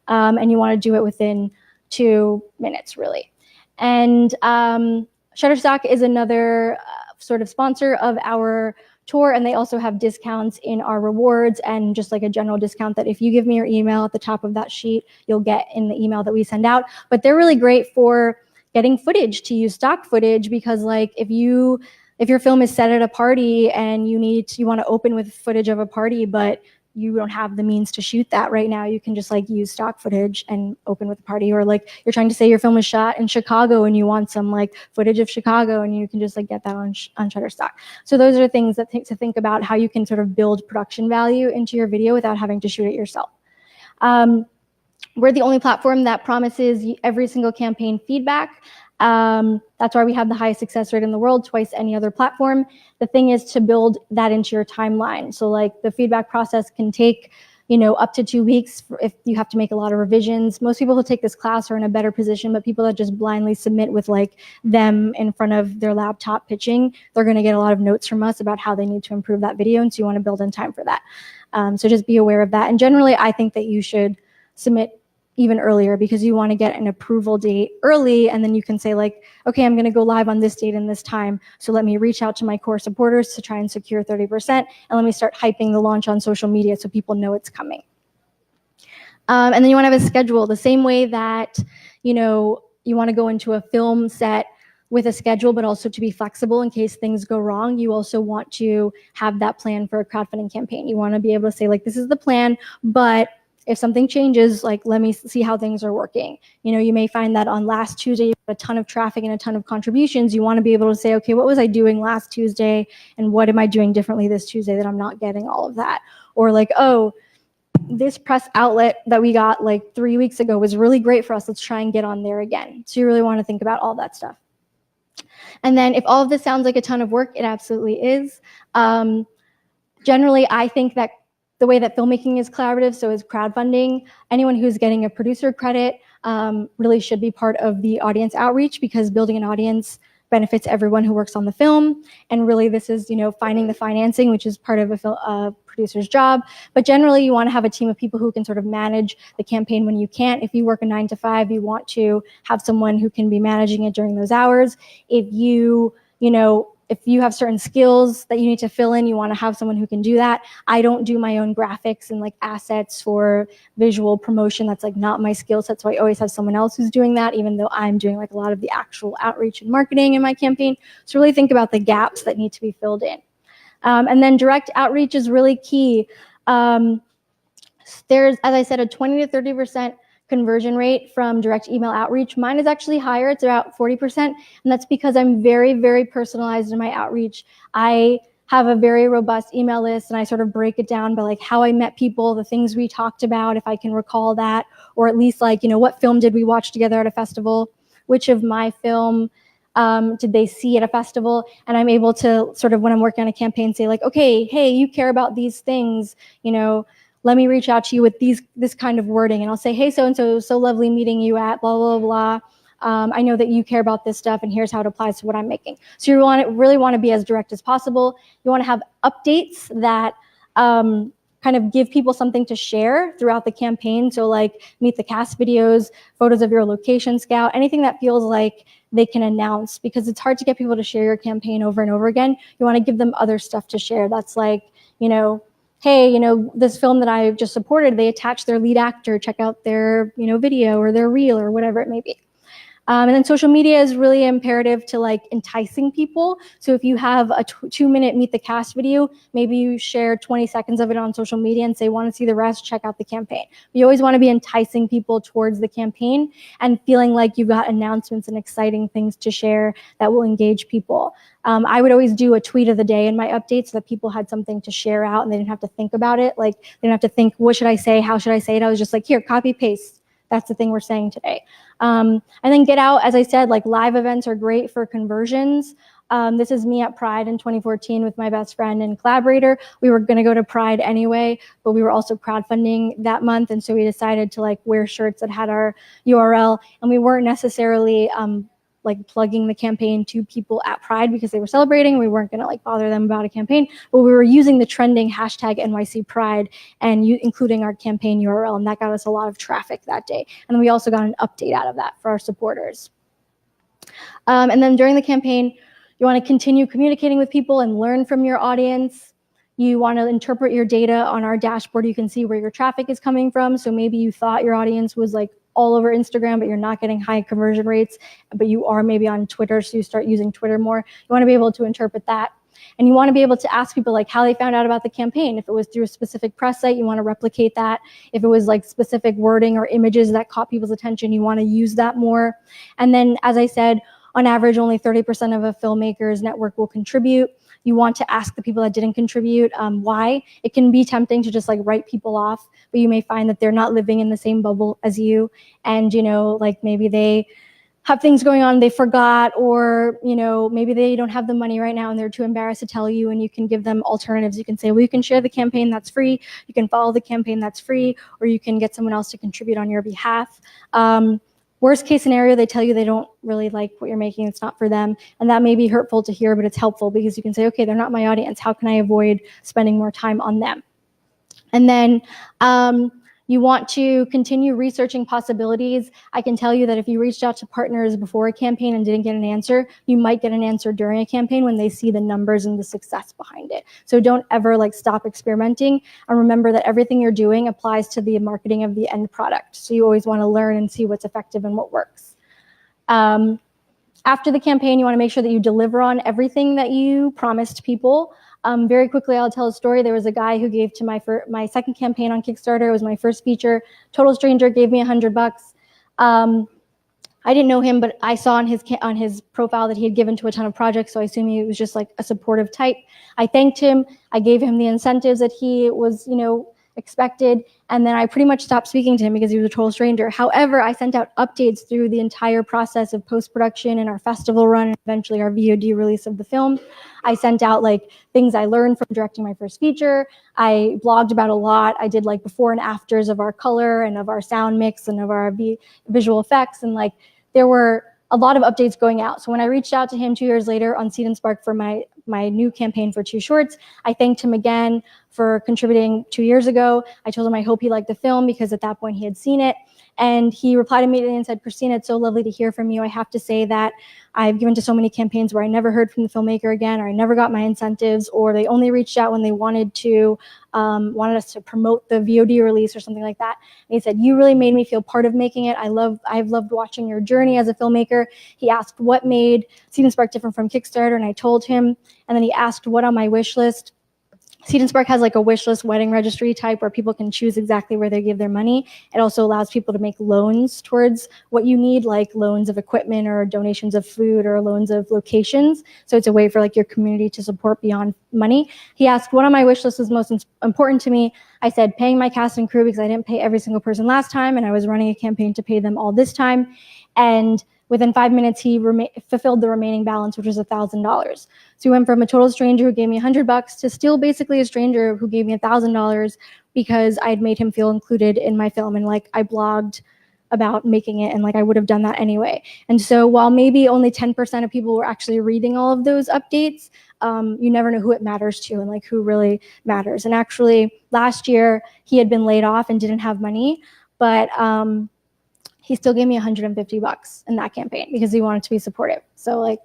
And you want to do it within 2 minutes, really. And Shutterstock is another sort of sponsor of our tour, and they also have discounts in our rewards and just like a general discount that if you give me your email at the top of that sheet, you'll get in the email that we send out. But they're really great for getting footage, to use stock footage, because like if your film is set at a party and you want to open with footage of a party, but you don't have the means to shoot that right now, you can just like use stock footage and open with a party. Or like you're trying to say your film was shot in Chicago and you want some like footage of Chicago, and you can just like get that on Shutterstock. So those are things that to think about how you can sort of build production value into your video without having to shoot it yourself. We're the only platform that promises every single campaign feedback. That's why we have the highest success rate in the world, twice any other platform. The thing is to build that into your timeline. So like the feedback process can take, up to 2 weeks if you have to make a lot of revisions. Most people who take this class are in a better position, but people that just blindly submit with like them in front of their laptop pitching, they're going to get a lot of notes from us about how they need to improve that video. And so you want to build in time for that. So just be aware of that. And generally, I think that you should submit even earlier, because you want to get an approval date early, and then you can say like, okay, I'm going to go live on this date and this time, so let me reach out to my core supporters to try and secure 30%, and let me start hyping the launch on social media so people know it's coming. And then you want to have a schedule, the same way that you want to go into a film set with a schedule, but also to be flexible in case things go wrong. You also want to have that plan for a crowdfunding campaign. You want to be able to say like, this is the plan, but if something changes, like, let me see how things are working. You may find that on last Tuesday, you have a ton of traffic and a ton of contributions. You want to be able to say, okay, what was I doing last Tuesday? And what am I doing differently this Tuesday that I'm not getting all of that? Or like, oh, this press outlet that we got like 3 weeks ago was really great for us. Let's try and get on there again. So you really want to think about all that stuff. And then if all of this sounds like a ton of work, it absolutely is. Generally, I think that the way that filmmaking is collaborative, so is crowdfunding. Anyone who's getting a producer credit really should be part of the audience outreach, because building an audience benefits everyone who works on the film. And really this is, finding the financing, which is part of a producer's job. But generally you want to have a team of people who can sort of manage the campaign when you can't. If you work a 9 to 5, you want to have someone who can be managing it during those hours. If if you have certain skills that you need to fill in, you want to have someone who can do that. I don't do my own graphics and like assets for visual promotion. That's like not my skill set. So I always have someone else who's doing that, even though I'm doing like a lot of the actual outreach and marketing in my campaign. So really think about the gaps that need to be filled in. And then direct outreach is really key. There's, as I said, a 20 to 30% conversion rate from direct email outreach. Mine is actually higher. It's about 40%. And that's because I'm very, very personalized in my outreach. I have a very robust email list, and I sort of break it down by like how I met people, the things we talked about, if I can recall that, or at least like, what film did we watch together at a festival? Which of my film did they see at a festival? And I'm able to sort of, when I'm working on a campaign, say like, okay, hey, you care about these things, let me reach out to you with this kind of wording. And I'll say, hey, so-and-so, so lovely meeting you at blah, blah, blah. I know that you care about this stuff, and here's how it applies to what I'm making. So you really want to be as direct as possible. You want to have updates that kind of give people something to share throughout the campaign. So like meet the cast videos, photos of your location scout, anything that feels like they can announce, because it's hard to get people to share your campaign over and over again. You want to give them other stuff to share. That's like, hey, this film that I just supported, they attached their lead actor, check out their, video or their reel or whatever it may be. And then social media is really imperative to like enticing people. So if you have a 2-minute meet the cast video, maybe you share 20 seconds of it on social media and say, want to see the rest, check out the campaign. You always want to be enticing people towards the campaign and feeling like you've got announcements and exciting things to share that will engage people. I would always do a tweet of the day in my updates so that people had something to share out and they didn't have to think about it. Like they didn't have to think, what should I say? How should I say it? I was just like, here, copy, paste. That's the thing we're saying today. And then get out, as I said, like live events are great for conversions. This is me at Pride in 2014 with my best friend and collaborator. We were going to go to Pride anyway, but we were also crowdfunding that month. And so we decided to like wear shirts that had our URL, and we weren't necessarily like plugging the campaign to people at Pride because they were celebrating. We weren't going to like bother them about a campaign, but we were using the trending hashtag NYC Pride and including our campaign URL, and that got us a lot of traffic that day. And then we also got an update out of that for our supporters. And then during the campaign, You want to continue communicating with people and learn from your audience. You want to interpret your data on our dashboard. You can see where your traffic is coming from. So maybe you thought your audience was like all over Instagram, but you're not getting high conversion rates, but you are maybe on Twitter, so you start using Twitter more. You want to be able to interpret that. And you want to be able to ask people like how they found out about the campaign. If it was through a specific press site, you want to replicate that. If it was like specific wording or images that caught people's attention, you want to use that more. And then, as I said, on average, only 30% of a filmmaker's network will contribute. You want to ask the people that didn't contribute why. It can be tempting to just like write people off, but you may find that they're not living in the same bubble as you. And, you know, like maybe they have things going on they forgot, or, you know, maybe they don't have the money right now and they're too embarrassed to tell you, and you can give them alternatives. You can say, well, you can share the campaign, that's free. You can follow the campaign, that's free, or you can get someone else to contribute on your behalf. Worst case scenario, they tell you they don't really like what you're making, it's not for them. And that may be hurtful to hear, but it's helpful because you can say, okay, they're not my audience. How can I avoid spending more time on them? And then you want to continue researching possibilities. I can tell you that if you reached out to partners before a campaign and didn't get an answer, you might get an answer during a campaign when they see the numbers and the success behind it. So don't ever like stop experimenting, and remember that everything you're doing applies to the marketing of the end product. So you always want to learn and see what's effective and what works. After the campaign, you want to make sure that you deliver on everything that you promised people. Very quickly, I'll tell a story. There was a guy who gave to my second campaign on Kickstarter. It was my first feature. Total stranger, gave me $100. I didn't know him, but I saw on his profile that he had given to a ton of projects, so I assume he was just like a supportive type. I thanked him. I gave him the incentives that he was, you know, expected, and then I pretty much stopped speaking to him because he was a total stranger. However, I sent out updates through the entire process of post-production and our festival run and eventually our VOD release of the film. I sent out like things I learned from directing my first feature. I blogged about a lot. I did like before and afters of our color and of our sound mix and of our visual effects, and like there were a lot of updates going out. So when I reached out to him 2 years later on Seed&Spark for my new campaign for 2 shorts, I thanked him again for contributing 2 years ago. I told him I hope he liked the film because at that point he had seen it. And he replied immediately and said, Christina, it's so lovely to hear from you. I have to say that I've given to so many campaigns where I never heard from the filmmaker again, or I never got my incentives, or they only reached out when they wanted us to promote the VOD release or something like that. And he said, you really made me feel part of making it. I've loved watching your journey as a filmmaker. He asked what made Seed&Spark different from Kickstarter, and I told him. And then he asked what on my wish list. Seed&Spark has like a wish list wedding registry type where people can choose exactly where they give their money. It also allows people to make loans towards what you need, like loans of equipment or donations of food or loans of locations. So it's a way for like your community to support beyond money. He asked what on my wish list was most important to me. I said paying my cast and crew because I didn't pay every single person last time, and I was running a campaign to pay them all this time. And within 5 minutes, he fulfilled the remaining balance, which was $1,000. So he went from a total stranger who gave me $100 to still basically a stranger who gave me $1,000 because I had made him feel included in my film. And like I blogged about making it, and like I would have done that anyway. And so while maybe only 10% of people were actually reading all of those updates, you never know who it matters to and like who really matters. And actually last year he had been laid off and didn't have money, but he still gave me $150 in that campaign because he wanted to be supportive. So like,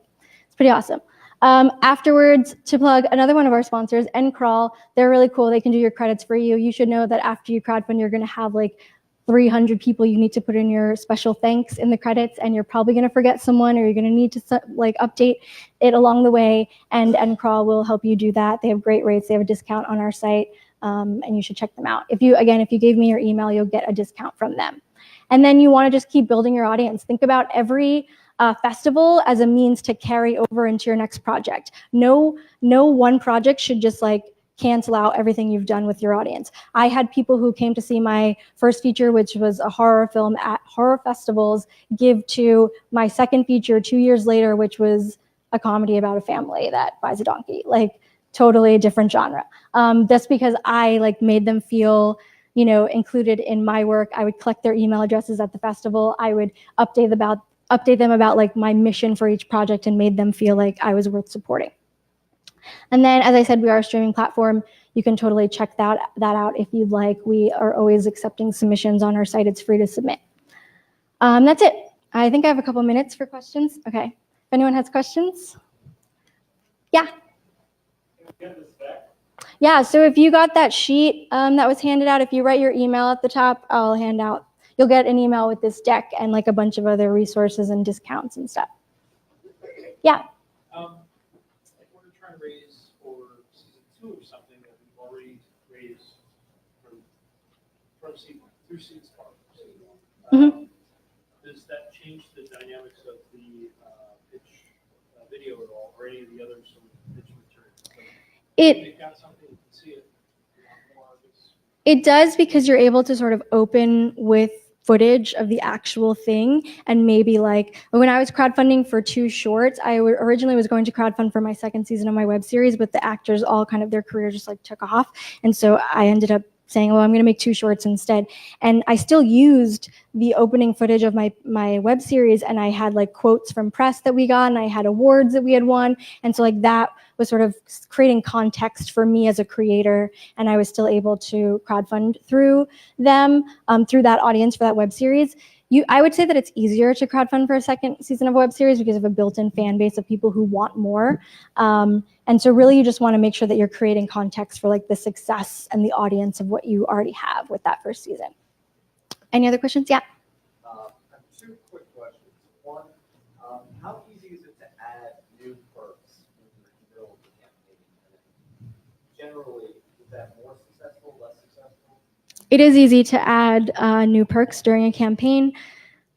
it's pretty awesome. Afterwards, to plug another one of our sponsors, Ncrawl, they're really cool. They can do your credits for you. You should know that after you crowdfund, you're gonna have like 300 people you need to put in your special thanks in the credits, and you're probably gonna forget someone, or you're gonna need to like update it along the way, and Ncrawl will help you do that. They have great rates. They have a discount on our site, and you should check them out. If you gave me your email, you'll get a discount from them. And then you want to just keep building your audience. Think about every festival as a means to carry over into your next project. No one project should just like cancel out everything you've done with your audience. I had people who came to see my first feature, which was a horror film at horror festivals, give to my second feature 2 years later, which was a comedy about a family that buys a donkey. Like totally different genre. That's because I like made them feel included in my work. I would collect their email addresses at the festival. I would update them about like my mission for each project and made them feel like I was worth supporting. And then, as I said, we are a streaming platform. You can totally check that out if you'd like. We are always accepting submissions on our site. It's free to submit. That's it. I think I have a couple minutes for questions. Okay. If anyone has questions. Yeah. Yeah, so if you got that sheet that was handed out, if you write your email at the top, you'll get an email with this deck and like a bunch of other resources and discounts and stuff. Yeah. If we're trying to raise for season 2 or something that we've already raised through Seed&Spark. Does that change the dynamics of the pitch video at all, or any of the other sort of pitch materials? They've got something, you can see it. It does, because you're able to sort of open with footage of the actual thing. And maybe like when I was crowdfunding for 2 shorts, I originally was going to crowdfund for my 2nd season of my web series, but the actors all kind of their career just like took off. And so I ended up saying, well, I'm going to make 2 shorts instead. And I still used the opening footage of my web series, and I had like quotes from press that we got, and I had awards that we had won. And so like that was sort of creating context for me as a creator, and I was still able to crowdfund through them, through that audience for that web series. I would say that it's easier to crowdfund for a 2nd season of a web series because of a built-in fan base of people who want more. And so really you just want to make sure that you're creating context for like the success and the audience of what you already have with that 1st season. Any other questions? Yeah. I have 2 quick questions. One, how easy is it to add new perks when you build the campaign? And generally, is that more successful, less successful? It is easy to add new perks during a campaign.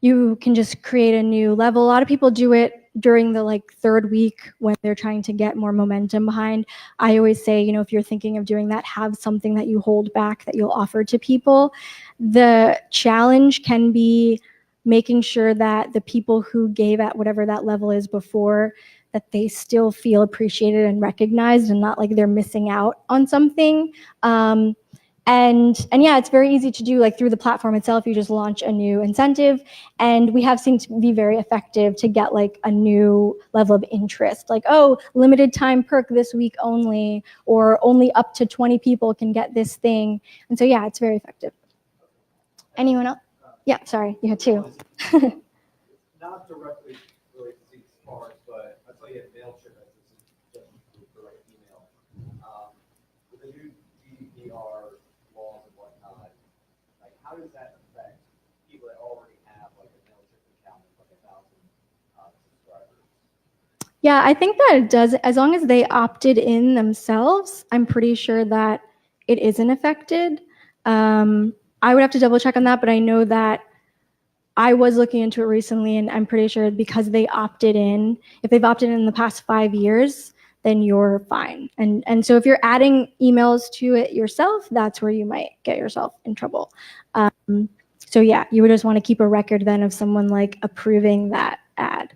You can just create a new level. A lot of people do it during the like 3rd week when they're trying to get more momentum behind. I always say, you know, if you're thinking of doing that, have something that you hold back that you'll offer to people. The challenge can be making sure that the people who gave at whatever that level is before, that they still feel appreciated and recognized and not like they're missing out on something. And yeah, it's very easy to do, like through the platform itself. You just launch a new incentive, and we have seen to be very effective to get like a new level of interest, like, oh, limited time perk this week only, or only up to 20 people can get this thing. And so yeah, it's very effective. Anyone else? Yeah, sorry, you had 2. Not directly related to Seed&Spark, but I saw you had MailChimp as a suggestion for like email. With the new GDPR laws and whatnot, like how does that affect people that already have like a MailChimp account with like 1,000 subscribers? Yeah, I think that it does. As long as they opted in themselves, I'm pretty sure that it isn't affected. I would have to double check on that, but I know that I was looking into it recently, and I'm pretty sure because they opted in, if they've opted in the past 5 years, then you're fine. And so if you're adding emails to it yourself, that's where you might get yourself in trouble. So yeah, you would just want to keep a record then of someone like approving that ad.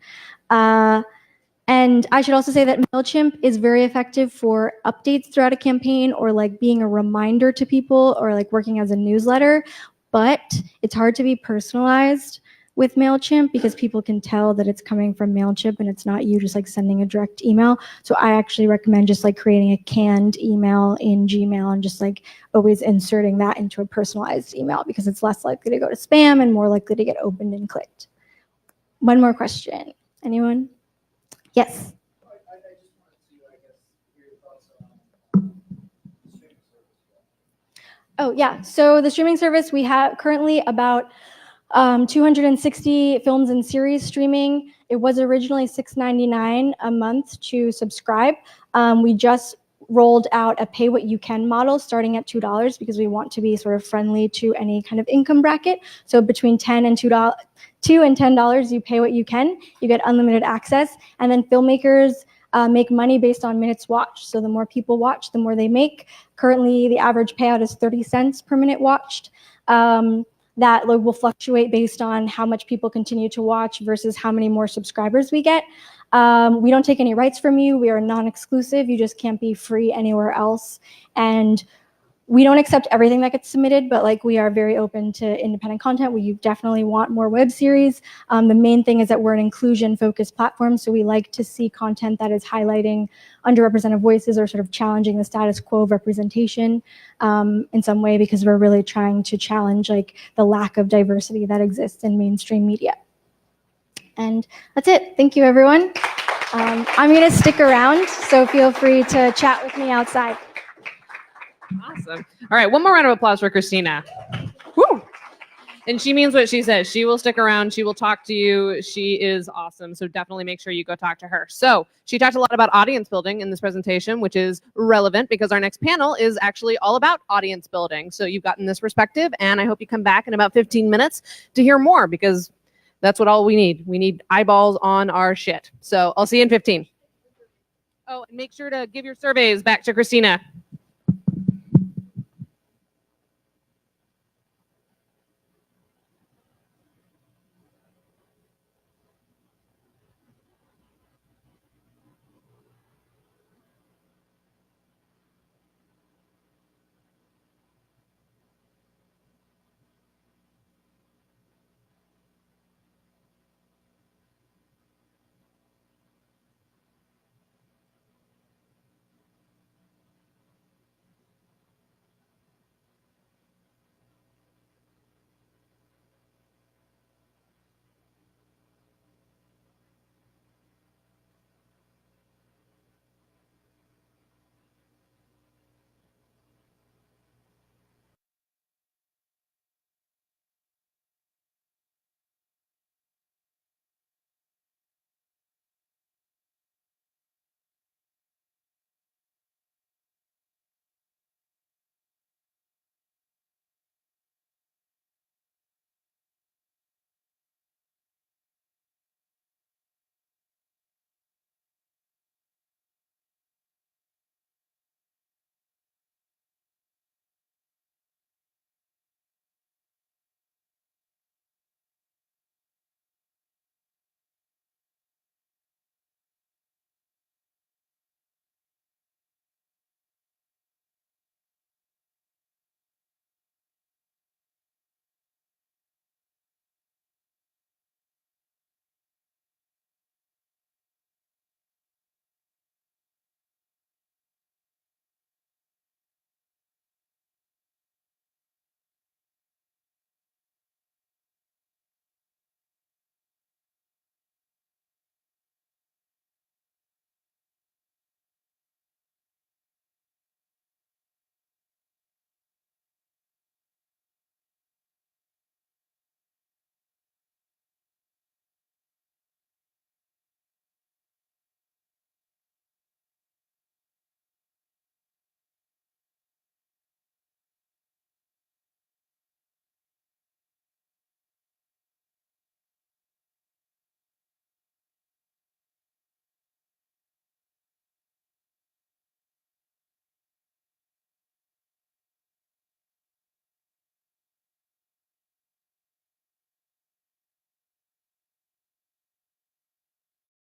And I should also say that MailChimp is very effective for updates throughout a campaign, or like being a reminder to people, or like working as a newsletter. But it's hard to be personalized with MailChimp because people can tell that it's coming from MailChimp and it's not you just like sending a direct email. So I actually recommend just like creating a canned email in Gmail and just like always inserting that into a personalized email, because it's less likely to go to spam and more likely to get opened and clicked. One more question. Anyone? Yes. I just wanted to, I guess, hear your thoughts on the streaming service. Oh yeah, so the streaming service, we have currently about 260 films and series streaming. It was originally $6.99 a month to subscribe. We just rolled out a pay what you can model starting at $2 because we want to be sort of friendly to any kind of income bracket. So between $2 and $10, you pay what you can. You get unlimited access, and then filmmakers make money based on minutes watched. So the more people watch, the more they make. Currently, the average payout is 30 cents per minute watched. That will fluctuate based on how much people continue to watch versus how many more subscribers we get. We don't take any rights from you. We are non-exclusive. You just can't be free anywhere else. And we don't accept everything that gets submitted, but like we are very open to independent content. We definitely want more web series. The main thing is that we're an inclusion-focused platform, so we like to see content that is highlighting underrepresented voices or sort of challenging the status quo of representation in some way, because we're really trying to challenge like the lack of diversity that exists in mainstream media. And that's it. Thank you, everyone. I'm going to stick around, so feel free to chat with me outside. Awesome. All right, one more round of applause for Christina. Woo! And she means what she says. She will stick around. She will talk to you. She is awesome. So definitely make sure you go talk to her. So she talked a lot about audience building in this presentation, which is relevant because our next panel is actually all about audience building. So you've gotten this perspective, and I hope you come back in about 15 minutes to hear more, because that's what all we need. We need eyeballs on our shit. So I'll see you in 15. Oh, and make sure to give your surveys back to Christina.